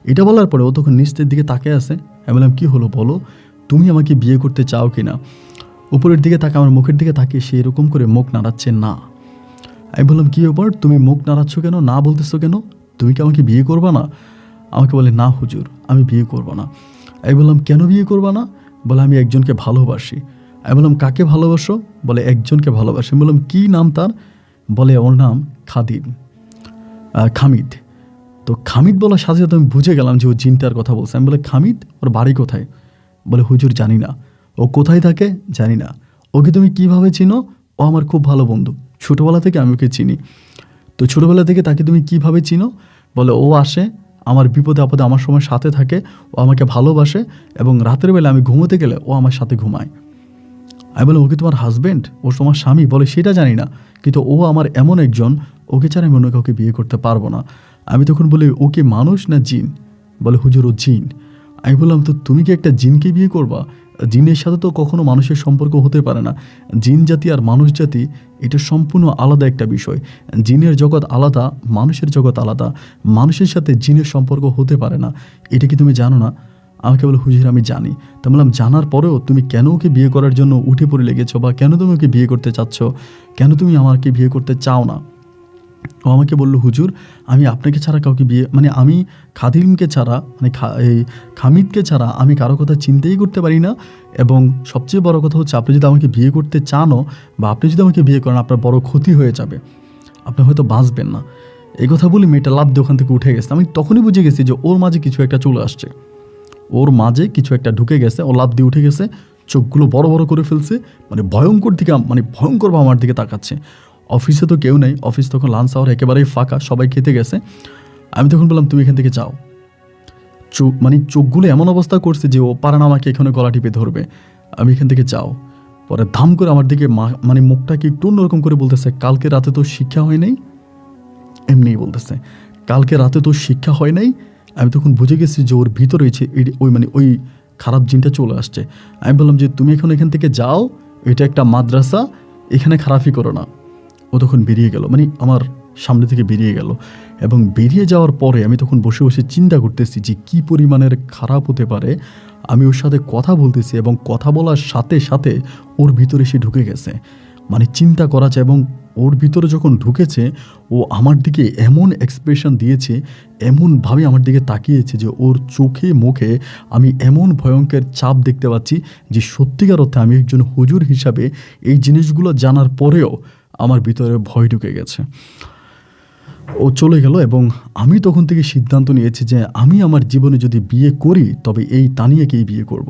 এটা বলার পরে ও তখন নিচের দিকে তাকিয়ে আছে। আমি বললাম কী হলো বলো, তুমি আমাকে বিয়ে করতে চাও কি না? উপরের দিকে তাকে, আমার মুখের দিকে তাকিয়ে সে এরকম করে মুখ নাড়াচ্ছে না। আমি বললাম কী ব্যাপার, তুমি মুখ নাড়াচ্ছ কেন, না বলতেছো কেন? তুমি কি আমাকে বিয়ে করবা না? আমাকে বলে না হুজুর, আমি বিয়ে করবো না। আমি বললাম কেন বিয়ে করবা না? বলে আমি একজনকে ভালোবাসি। আমি বললাম কাকে ভালোবাসো? বলে একজনকে ভালোবাসি। আমি বললাম কী নাম তার? বলে ওর নাম খামিদ। তো খামিদ বলার সাথে সাথে আমি বুঝে গেলাম যে ও জিনটার কথা বলছে। আমি বলে খামিদ, ওর বাড়ি কোথায়? বলে হুজুর জানি না। ও কোথায় থাকে জানি না। ওকে তুমি কিভাবে চিনো? ও আমার খুব ভালো বন্ধু, ছোটোবেলা থেকে আমি ওকে চিনি। তো ছোটোবেলা থেকে তাকে তুমি কিভাবে চিনো? বলে ও আসে আমার বিপদে আপদে আমার সময় সাথে থাকে, ও আমাকে ভালোবাসে, এবং রাতের বেলা আমি ঘুমোতে গেলে ও আমার সাথে ঘুমায়। আমি বললাম ও কি তোমার হাজব্যান্ড, ও তোমার স্বামী? বলে সেটা জানি না, কিন্তু ও আমার এমন একজন, ওকে ছাড়া আমি অন্য কাউকে বিয়ে করতে পারবো না। আমি তখন বলি ও কি মানুষ না জিন? বলে হুজুর ও জিন। আমি বললাম তো তুমি কি একটা জিনকে বিয়ে করবা? জিনের সাথে তো কখনো মানুষের সম্পর্ক হতে পারে না। জিন জাতি আর মানুষ জাতি এটা সম্পূর্ণ আলাদা একটা বিষয়। জিনের জগৎ আলাদা, মানুষের জগৎ আলাদা। মানুষের সাথে জিনের সম্পর্ক হতে পারে না, এটা কি তুমি জানো না? আমাকে বলে হুজুর আমি জানি। তা বললাম জানার পরেও তুমি কেন ওকে বিয়ে করার জন্য উঠে পড়ে লেগেছো, বা কেন তুমি ওকে বিয়ে করতে চাচ্ছ, কেন তুমি আমাকে বিয়ে করতে চাও না? ও আমাকে বলল হুজুর আমি আপনাকে ছাড়া কাউকে বিয়ে, মানে আমি খাদিমকে ছাড়া, মানে এই খামিদকে ছাড়া আমি কারো কথা চিন্তাই করতে পারি না। এবং সবচেয়ে বড় কথা হচ্ছে, আপনি যদি আমাকে বিয়ে করতে চানও, বা আপনি যদি আমাকে বিয়ে করেন, আপনার বড় ক্ষতি হয়ে যাবে, আপনি হয়তো বাঁচবেন না। এই কথা বলে মেয়েটা লাফ দিয়ে ওখান থেকে উঠে গেছে। আমি তখনই বুঝে গেছি যে ওর মাঝে কিছু একটা চলে আসছে, ওর মাঝে কিছু একটা ঢুকে গেছে। ও লাফ দিয়ে উঠে গেছে, চোখগুলো বড় বড় করে ফেলছে, মানে ভয়ঙ্কর দিকে, মানে ভয়ঙ্করভাবে আমার দিকে তাকাচ্ছে। অফিসে তো কেউ নেই, অফিস তখন লাঞ্চ আওয়ার একেবারেই ফাঁকা, সবাই খেতে গেছে। আমি তখন বললাম তুমি এখান থেকে যাও। মানে চোখগুলো এমন অবস্থা করছে যে ও পারে না আমাকে এখানে গলা টিপে ধরবে। আমি এখান থেকে যাও। পরে ধাম করে আমার দিকে মানে মুখটাকে একটু অন্যরকম করে বলতেছে, কালকে রাতে তো শিক্ষা হয় নাই। এমনিই বলতেছে কালকে রাতে তো শিক্ষা হয় নাই। আমি তখন বুঝে গেছি যে ওর ভিতরে ওই খারাপ জিনটা চলে আসছে। আমি বললাম যে তুমি এখন এখান থেকে যাও, এটা একটা মাদ্রাসা, এখানে খারাপই করো না। ও তখন বেরিয়ে গেল, মানে আমার সামনে থেকে বেরিয়ে গেল। এবং বেরিয়ে যাওয়ার পরে আমি তখন বসে বসে চিন্তা করতেছি যে কী পরিমাণের খারাপ হতে পারে। আমি ওর সাথে কথা বলতেছি এবং কথা বলার সাথে সাথে ওর ভিতরে সে ঢুকে গেছে, মানে চিন্তা করা যায়। এবং ওর ভিতরে যখন ঢুকেছে, ও আমার দিকে এমন এক্সপ্রেশন দিয়েছে, এমনভাবে আমার দিকে তাকিয়েছে যে ওর চোখে মুখে আমি এমন ভয়ঙ্কর চাপ দেখতে পাচ্ছি যে সত্যিকার অর্থে আমি একজন হুজুর হিসাবে এই জিনিসগুলো জানার পরেও আমার ভিতরে ভয় ঢুকে গেছে। ও চলে গেল এবং আমি তখন থেকে সিদ্ধান্ত নিয়েছি যে আমি আমার জীবনে যদি বিয়ে করি তবে এই তানিয়াকেই বিয়ে করব।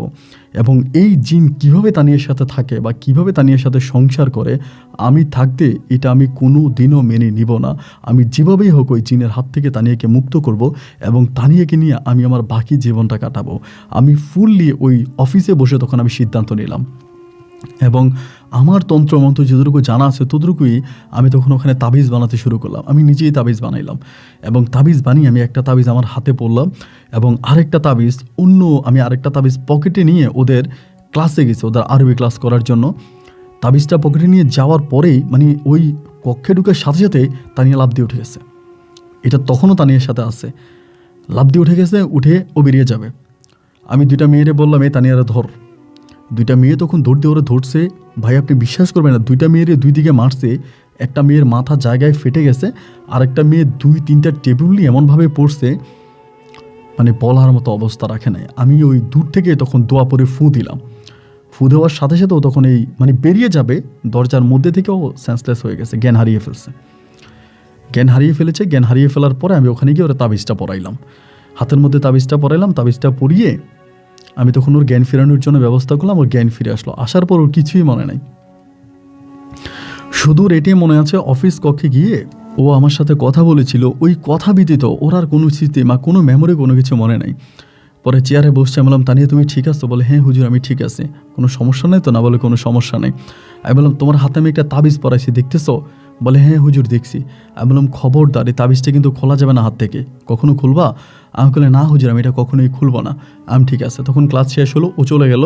এবং এই জিন কিভাবে তানিয়ার সাথে থাকে বা কিভাবে তানিয়ার সাথে সংসার করে আমি থাকতে, এটা আমি কোনো দিনও মেনে নিব না। আমি যেভাবেই হোক ওই জিনের হাত থেকে তানিয়াকে মুক্ত করব এবং তানিয়াকে নিয়ে আমি আমার বাকি জীবনটা কাটাবো। আমি ফুললি ওই অফিসে বসে তখন আমি সিদ্ধান্ত নিলাম, এবং আমার তন্ত্রমন্ত্র যতটুকু জানা আছে ততটুকুই আমি তখন ওখানে তাবিজ বানাতে শুরু করলাম। আমি নিজেই তাবিজ বানাইলাম, এবং তাবিজ বানিয়ে আমি একটা তাবিজ আমার হাতে পড়লাম, এবং আরেকটা তাবিজ আমি আরেকটা তাবিজ পকেটে নিয়ে ওদের ক্লাসে গেছি, ওদের আরবি ক্লাস করার জন্য। তাবিজটা পকেটে নিয়ে যাওয়ার পরেই মানে ওই কক্ষে ঢুকার সাথে সাথে তানিয়া লাফ দিয়ে উঠে গেছে। এটা তখনও তানিয়ার সাথে আছে। লাফ দিয়ে উঠে গেছে, উঠে ও বেরিয়ে যাবে। আমি দুইটা মেয়েরে বললাম, এ তানিয়ারা ধর। দুইটা মেয়ে তখন দৌড়তে ওরা ধরছে। ভাই আপনি বিশ্বাস করবেন না, দুইটা মেয়েরে দুই দিকে মারছে। একটা মেয়ের মাথা জায়গায় ফেটে গেছে, আর একটা মেয়ে 2-3টা টেবিল নিয়ে এমনভাবে পড়ছে, মানে বলার মতো অবস্থা রাখে নাই। আমি ওই দূর থেকে তখন দোয়া পরে ফু দিলাম। ফু দেওয়ার সাথে সাথে ও তখন এই মানে বেরিয়ে যাবে দরজার মধ্যে থেকেও সেন্সলেস হয়ে গেছে, জ্ঞান হারিয়ে ফেলছে। জ্ঞান হারিয়ে ফেলার পরে আমি ওখানে গিয়ে ওরা তাবিজটা পরাইলাম, হাতের মধ্যে তাবিজটা পরাইলাম। তাবিজটা পরিয়ে আমি তখন ওর জ্ঞান ফেরানোর জন্য ব্যবস্থা করলাম। ওর জ্ঞান ফিরে আসলো। আসার পর ওর কিছুই মনে নাই, শুধু এটাই মনে আছে অফিস কক্ষে গিয়ে ও আমার সাথে কথা বলেছিল। ওই কথা ব্যতীত ওর আর কোনো স্মৃতি বা কোনো মেমোরি কোনো কিছু মনে নাই। পরে চেয়ারে বসছে, আমি বললাম, তানিয়া তুমি ঠিক আছো? বলে, হ্যাঁ হুজুর আমি ঠিক আছি, কোনো সমস্যা নেই তো? না। বলে, কোনো সমস্যা নেই। আমি বললাম, তোমার হাতে আমি একটা তাবিজ পরাইছি, দেখতেছো? বলে, হ্যাঁ হুজুর দেখছি। আমি বললাম, খবরদার এই তাবিজটা কিন্তু খোলা যাবে না হাত থেকে, কখনো খুলবা? আমি বলে, না হুজুর আমি এটা কখনোই খুলবো না। আমি ঠিক আছে। তখন ক্লাস শেষ হলো, ও চলে গেল,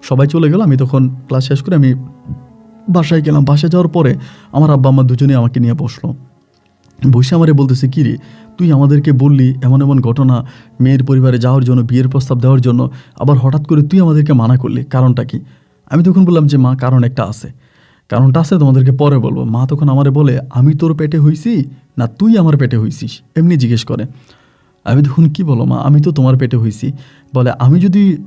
সবাই চলে গেল। আমি তখন ক্লাস শেষ করে আমি বাসায় গেলাম। বাসায় যাওয়ার পরে আমার আব্বা আম্মা দুজনেই আমাকে নিয়ে বসলো। বসে আমারে বলতেছে, কী রে তুই আমাদেরকে বললি এমন এমন ঘটনা, মেয়ের পরিবারে যাওয়ার জন্য, বিয়ের প্রস্তাব দেওয়ার জন্য, আবার হঠাৎ করে তুই আমাদেরকে মানা করলি, কারণটা কি? আমি তখন বললাম যে মা কারণ একটা আছে, কারণটা আছে তোমাদেরকে পরে বলবো। মা তখন আমারে বলে, আমি তোর পেটে হইছি না তুই আমার পেটে হইছিস, এমনি জিজ্ঞেস করে। আমি তখন কি বলো মা, আমি তো তোমার পেটে হইছি। বলে,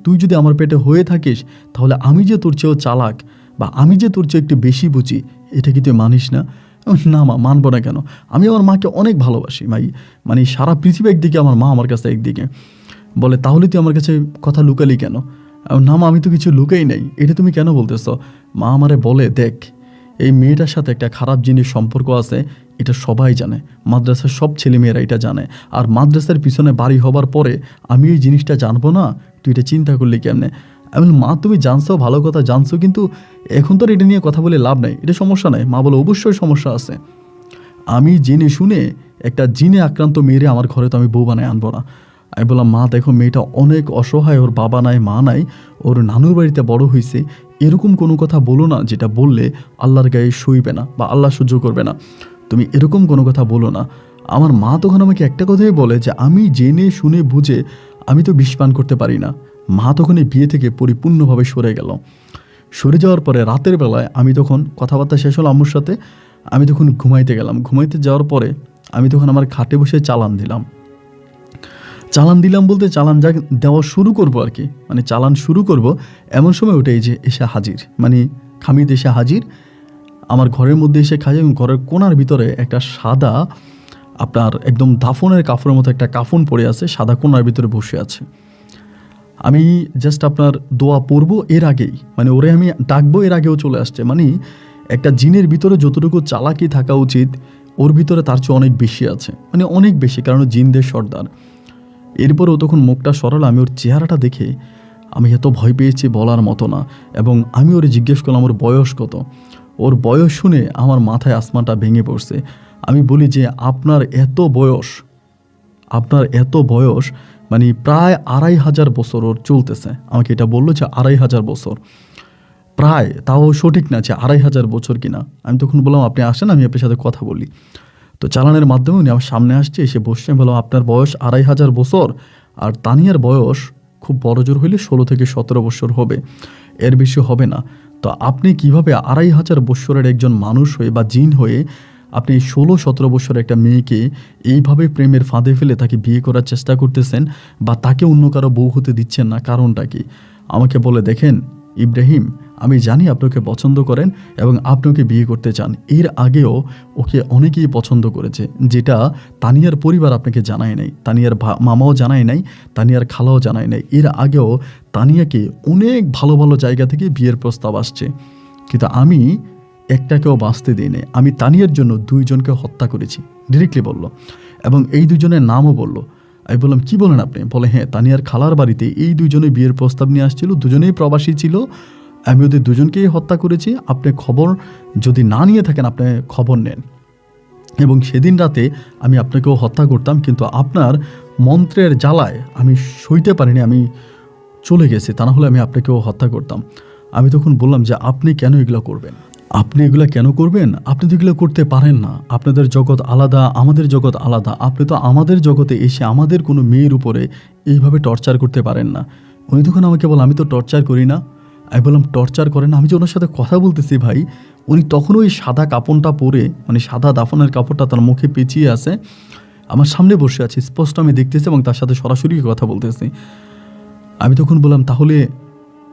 তুই যদি আমার পেটে হয়ে থাকিস, তাহলে আমি যে তোর চেয়েও চালাক বা আমি যে তোর চেয়ে একটু বেশি বুঝি, এটা কি তুই মানিস না? না মা, মানবো না কেন? আমি আমার মাকে অনেক ভালোবাসি মানে সারা পৃথিবী একদিকে, আমার মা আমার কাছে একদিকে। বলে, তাহলে তুই আমার কাছে কথা লুকালি কেন? না মা, আমি তো কিছু লুকাই নাই, এটা তুমি কেন বলতেছ? মা আমারে বলে, দেখ এই মেয়েটার সাথে একটা খারাপ জিনিস সম্পর্ক আছে, এটা সবাই জানে, মাদ্রাসার সব ছেলেমেয়েরা এটা জানে। আর মাদ্রাসার পিছনে বাড়ি হবার পরে আমি এই জিনিসটা জানবো না? তুই এটা চিন্তা করলি কেমনে? আমি মা, তুমি জানছো, ভালো কথা জানছো, কিন্তু এখন তো আর এটা নিয়ে কথা বলে লাভ নাই, এটা সমস্যা নাই। মা বলে, অবশ্যই সমস্যা আছে। আমি জেনে শুনে একটা জিনে আক্রান্ত মেয়েরে আমার ঘরে তো আমি বউ বানায় আনবো না। আমি বললাম, মা দেখো মেয়েটা অনেক অসহায়, ওর বাবা নাই মা নাই, ওর নানুর বাড়িতে বড় হয়েছে, এরকম কোনো কথা বলো না যেটা বললে আল্লাহর গায়ে সইবে না বা আল্লাহ সহ্য করবে না। তুমি এরকম কোনো কথা বলো না। আমার মা তখন আমাকে একটা কথাই বলে যে আমি জেনে শুনে বুঝে আমি তো বিষ পান করতে পারি না। মা তখন এই বিয়ে থেকে পরিপূর্ণভাবে সরে গেল। সরে যাওয়ার পরে রাতের বেলায় আমি তখন কথাবার্তা শেষ হলো আম্মুর সাথে, আমি তখন ঘুমাইতে গেলাম। ঘুমাইতে যাওয়ার পরে আমি তখন আমার খাটে বসে চালান দিলাম বলতে চালান দেওয়া শুরু করবো আর কি, মানে চালান শুরু করব, এমন সময় ওটাই যে এসে হাজির, মানে খামিদ এসে হাজির আমার ঘরের মধ্যে এসে খাজে। ঘরের কোণার ভিতরে একটা সাদা, আপনার একদম দাফনের কাফনের মতো একটা কাফন পড়ে আছে, সাদা কোণার ভিতরে বসে আছে। আমি জাস্ট আপনার দোয়া পড়বো এর আগেই, মানে ওরে আমি ডাকবো এর আগেও চলে আসছে। মানে একটা জিনের ভিতরে যতটুকু চালাকি থাকা উচিত, ওর ভিতরে তার চেয়ে অনেক বেশি আছে, মানে অনেক বেশি, কারণ জিনদের সর্দার। এরপর ও তখন মুখটা সরালো। আমি ওর চেহারাটা দেখে আমি এত ভয় পেয়েছি বলার মতো না। এবং আমি ওরে জিজ্ঞেস করলাম ওর বয়স কত। ওর বয়স শুনে আমার মাথায় আসমানটা ভেঙে পড়ছে। আমি বলি যে আপনার এত বয়স, মানে প্রায় 2500 বছর ওর চলতেছে। আমাকে এটা বললো যে 2500 বছর, প্রায়, তাও সঠিক না যে 2500 বছর কিনা। আমি তখন বললাম, আপনি আসেন, আমি আপনার সাথে কথা বলি। তো চালানের মাধ্যমে উনি আমার সামনে আসছে, এসে বসছে। বললাম, আপনার বয়স 2500 বছর, আর তানিয়ার বয়স খুব বড় জোর হইলে 16 থেকে 17 বছর হবে, এর বেশি হবে না। তো আপনি কিভাবে 2500 বছরের একজন মানুষ হয়ে বা জিন হয়ে আপনি 16-17 বছরের একটা মেয়েকে এইভাবে প্রেমের ফাঁদে ফেলে তাকে বিয়ে করার চেষ্টা করতেছেন বা তাকে অন্য কারো বউ হতে দিচ্ছেন না, কারণটা কি? আমাকে বলে, দেখেন ইব্রাহিম, আমি জানি আপনাকে পছন্দ করেন এবং আপনাকে বিয়ে করতে চান। এর আগেও ওকে অনেকেই পছন্দ করেছে, যেটা তানিয়ার পরিবার আপনাকে জানায় নাই, তানিয়ার মামাও জানায় নাই, তানিয়ার খালাও জানায় নাই। এর আগেও তানিয়াকে অনেক ভালো ভালো জায়গা থেকে বিয়ের প্রস্তাব আসছে, কিন্তু আমি একটাকেও বাঁচতে দিই নাই। আমি তানিয়ার জন্য 2 জনকে হত্যা করেছি, ডিরেক্টলি বলল, এবং এই 2 জনের নামও বলল। আমি বললাম, কি বলেন আপনি? বলে, হ্যাঁ, তানিয়ার খালার বাড়িতে এই 2 জনে বিয়ের প্রস্তাব নিয়ে আসছিল, 2 জনেই প্রবাসী ছিল, আমি ওদের 2 জনকেই হত্যা করেছি। আপনি খবর যদি না নিয়ে থাকেন, আপনি খবর নেন। এবং সেদিন রাতে আমি আপনাকেও হত্যা করতাম, কিন্তু আপনার মন্ত্রের জ্বালায় আমি সইতে পারিনি, আমি চলে গেছি, তা না হলে আমি আপনাকেও হত্যা করতাম। আমি তখন বললাম যে আপনি কেন এগুলো করবেন? আপনি এগুলা কেন করবেন? আপনি তো এগুলো করতে পারেন না। আপনাদের জগৎ আলাদা, আমাদের জগৎ আলাদা। আপনি তো আমাদের জগতে এসে আমাদের কোনো মেয়ের উপরে এইভাবে টর্চার করতে পারেন না। উনি তখন আমাকে বলে, "আমি তো টর্চার করি না।" আমি বললাম, "টর্চার করেন না?" আমি যে ওনার সাথে কথা বলতেছি ভাই, উনি তখনও ওই সাদা কাপড়টা পরে, মানে সাদা দাফনের কাপড়টা তার মুখে পেঁচিয়ে আছে। আমার সামনে বসে আছে, স্পষ্ট আমি দেখতেছি এবং তার সাথে সরাসরি কথা বলতেছি। আমি তখন বললাম, "তাহলে?"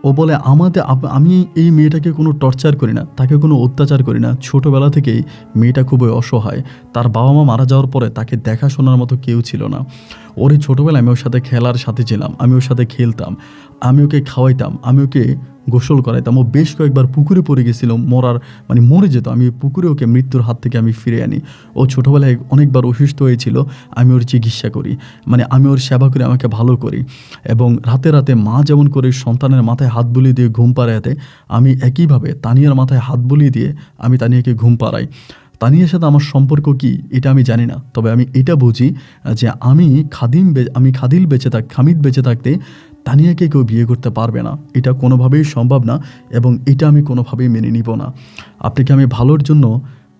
ও বলে, আমি এই মেয়েটাকে কোনো টর্চার করি না, তাকে কোনো অত্যাচার করি না। ছোটোবেলা থেকেই মেয়েটা খুবই অসহায়। তার বাবা মা মারা যাওয়ার পরে তাকে দেখাশোনার মতো কেউ ছিল না। ওর এই ছোটোবেলায় আমি ওর সাথে খেলার সাথে ছিলাম, আমি ওর সাথে খেলতাম, আমি ওকে খাওয়াইতাম, আমি ওকে গোসল করাইতাম। ও বেশ কয়েকবার পুকুরে পড়ে গেছিল, মানে মরে যেত। আমি পুকুরে ওকে মৃত্যুর হাত থেকে আমি ফিরে আনি। ও ছোটোবেলায় অনেকবার অসুস্থ হয়েছিল, আমি ওর চিকিৎসা করি, মানে আমি ওর সেবা করি, আমাকে ভালো করি। এবং রাতে রাতে মা যেমন করে সন্তানের মাথায় হাত বুলিয়ে দিয়ে ঘুম পাড়ায় দেয়, আমি একইভাবে তানিয়ার মাথায় হাত বুলিয়ে দিয়ে আমি তানিয়াকে ঘুম পাড়াই। তানিয়ার সাথে আমার সম্পর্ক কি এটা আমি জানি না, তবে আমি এটা বুঝি যে খামিদ বেঁচে থাকতে তানিয়াকে কেউ বিয়ে করতে পারবে না, এটা কোনোভাবেই সম্ভব না এবং এটা আমি কোনোভাবেই মেনে নিব না। আপনাকে আমি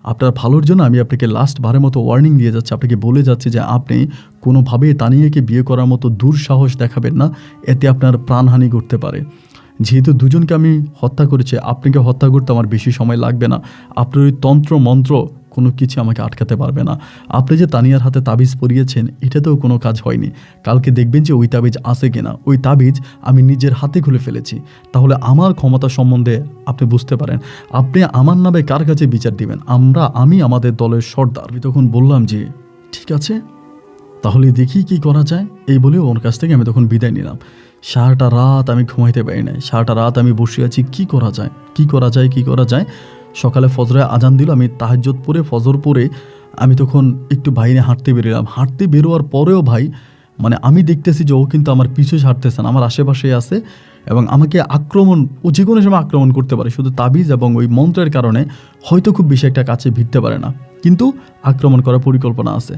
আপনার ভালোর জন্য আমি আপনাকে লাস্ট বারের মতো ওয়ার্নিং দিয়ে যাচ্ছি, আপনাকে বলে যাচ্ছি যে আপনি কোনোভাবেই তানিয়াকে বিয়ে করার মতো দুঃসাহস দেখাবেন না, এতে আপনার প্রাণহানি ঘটতে পারে। যেহেতু দুজনকে আমি হত্যা করেছি, আপনাকে হত্যা করতে আমার বেশি সময় লাগবে না। আপনার ওই তন্ত্র মন্ত্র কোনো কিছু আমাকে আটকাতে পারবে না। আপনি যে তানিয়ার হাতে তাবিজ পরিয়েছেন, এটাতেও কোনো কাজ হয়নি। কালকে দেখবেন যে ওই তাবিজ আছে কিনা। ওই তাবিজ আমি নিজের হাতে খুলে ফেলেছি। তাহলে আমার ক্ষমতা সম্বন্ধে আপনি বুঝতে পারেন। আপনি আমার নামে কার কাছে বিচার দিবেন? আমি আমাদের দলের সর্দার। আমি তখন বললাম যে ঠিক আছে, তাহলে দেখি কি করা যায়। এই বলে ওর কাছ থেকে আমি তখন বিদায় নিলাম। সারাটা রাত আমি ঘুমাইতে পারি নাই। সারাটা রাত আমি বসে আছি, কি করা যায়। সকালে ফজরে আজান দিল, আমি তাহাজ্জুদ পড়ে ফজর পড়ে আমি তখন একটু বাইরে হাঁটতে বেরোলাম। হাঁটতে বেরোয়ার পরেও ভাই, মানে আমি দেখতেছি যে ও কিন্তু আমার পিছু ছাড়তেছে না, আমার আশেপাশে আছে এবং আমাকে ও যে কোনো সময় আক্রমণ করতে পারে। শুধু তাবিজ এবং ওই মন্ত্রের কারণে হয়তো খুব বেশি একটা কাছে ভিড়তে পারে না, কিন্তু আক্রমণ করার পরিকল্পনা আছে।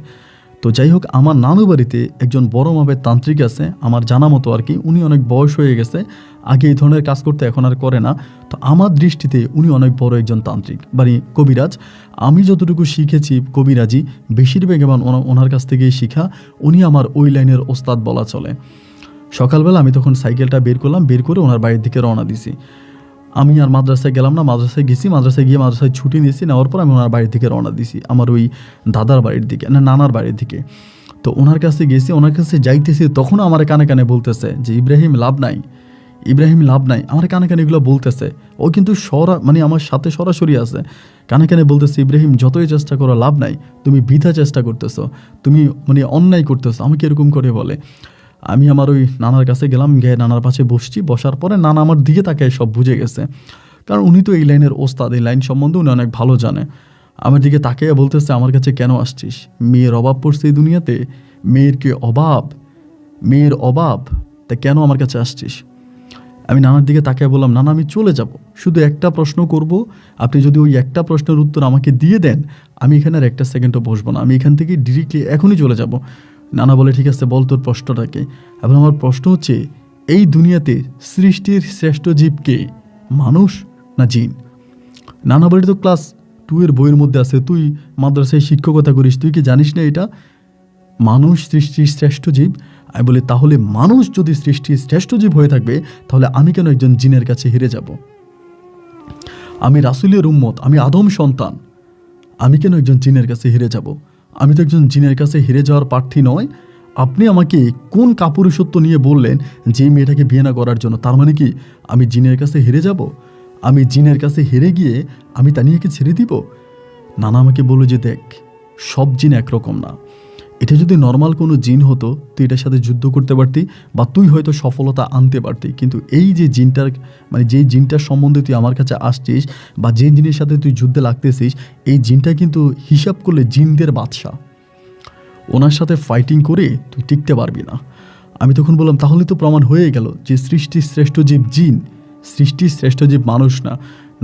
তো যাই হোক, আমার নানু বাড়িতে একজন বড় মাপের তান্ত্রিক আছে, আমার জানা মতো আর কি। উনি অনেক বয়স হয়ে গেছে, আগে এই ধরনের কাজ করতে, এখন আর করে না। তো আমার দৃষ্টিতে উনি অনেক বড় একজন তান্ত্রিক, মানে কবিরাজ। আমি যতটুকু শিখেছি কবিরাজি বেশিরভাগ আমার ওনার কাছ থেকেই শিখা। উনি আমার ওই লাইনের ওস্তাদ বলা চলে। সকালবেলা আমি তখন সাইকেলটা বের করে ওনার বাড়ির দিকে রওনা দিছি। আমি আর মাদ্রাসায় গেলাম না, মাদ্রাসায় গেছি, মাদ্রাসায় ছুটি নিয়েছি। নেওয়ার পর আমি ওনার বাড়ির দিকে রওনা দিছি, আমার ওই দাদার বাড়ির দিকে, নানার বাড়ির দিকে। তো ওনার কাছে গেছি, ওনার কাছে যাইতেছি, তখন আমার কানে কানে বলতেছে যে ইব্রাহিম লাভ নাই। আমার কানে কানে এগুলো বলতেছে। ও কিন্তু মানে আমার সাথে সরাসরি আছে। কানে কানে বলতেছে, ইব্রাহিম যতই চেষ্টা করো লাভ নাই, তুমি বৃথা চেষ্টা করতেছো, তুমি মানে অন্যায় করতেছো। আমাকে এরকম করে বলে। আমি আমার ওই নানার কাছে গেলাম, গিয়ে নানার পাশে বসছি। বসার পরে নানা আমার দিকে তাকায় সব বুঝে গেছে, কারণ উনি তো এই লাইনের ওস্তাদ, এই লাইন সম্বন্ধে উনি অনেক ভালো জানে। আমার দিকে তাকিয়ে বলতেছে, আমার কাছে কেন আসছিস? মেয়ের অভাব পড়ছে এই দুনিয়াতে, মেয়ের অভাব, তা কেন আমার কাছে আসছিস? আমি নানার দিকে তাকিয়ে বললাম, নানা আমি চলে যাব, শুধু একটা প্রশ্ন করব, আপনি যদি ওই একটা প্রশ্নের উত্তর আমাকে দিয়ে দেন, আমি এখানে আর একটা সেকেন্ডও বসবো না, আমি এখান থেকে ডিরেক্টলি এখনই চলে যাব। নানা বলে, ঠিক আছে বল তোর প্রশ্নটাকে। এবং আমার প্রশ্ন হচ্ছে, এই দুনিয়াতে সৃষ্টির শ্রেষ্ঠ জীব কে, মানুষ না জিন? নানা বলে, তো ক্লাস 2 এর বইয়ের মধ্যে আছে, তুই মাদ্রাসায় শিক্ষকতা করিস, তুই কি জানিস না এটা? মানুষ সৃষ্টির শ্রেষ্ঠ জীব। আমি বলি, তাহলে মানুষ যদি সৃষ্টির শ্রেষ্ঠ জীব হয়ে থাকবে, তাহলে আমি কেন একজন জিনের কাছে হেরে যাব? আমি রাসূলের উম্মত, আমি আদম সন্তান, আমি কেন একজন জিনের কাছে হেরে যাব? আমি তো একজন জিনের কাছে হেরে যাওয়ার প্রার্থী নয়। আপনি আমাকে কোন কাপুরুষত্ব নিয়ে বললেন যে মেয়েটাকে বিয়ে না করার জন্য? তার মানে কি আমি জিনের কাছে হেরে যাব? আমি জিনের কাছে হেরে গিয়ে আমি তানিয়াকে ছেড়ে দিব? নানা আমাকে বলল যে, দেখ, সব জিন একরকম না। এটা যদি নর্মাল কোনো জিন হতো, তুই এটার সাথে যুদ্ধ করতে পারতি বা তুই হয়তো সফলতা আনতে পারতি, কিন্তু এই যে জিনটার, মানে যেই জিনটার সম্বন্ধে তুই আমার কাছে আসছিস বা যে জিনের সাথে তুই যুদ্ধে লাগতেছিস, এই জিনটা কিন্তু হিসাব করলে জিনদের বাদশা। ওনার সাথে ফাইটিং করে তুই টিকতে পারবি না। আমি তখন বললাম, তাহলে তো প্রমাণ হয়ে গেল যে সৃষ্টির শ্রেষ্ঠ জীব জিন, সৃষ্টির শ্রেষ্ঠ জীব মানুষ না।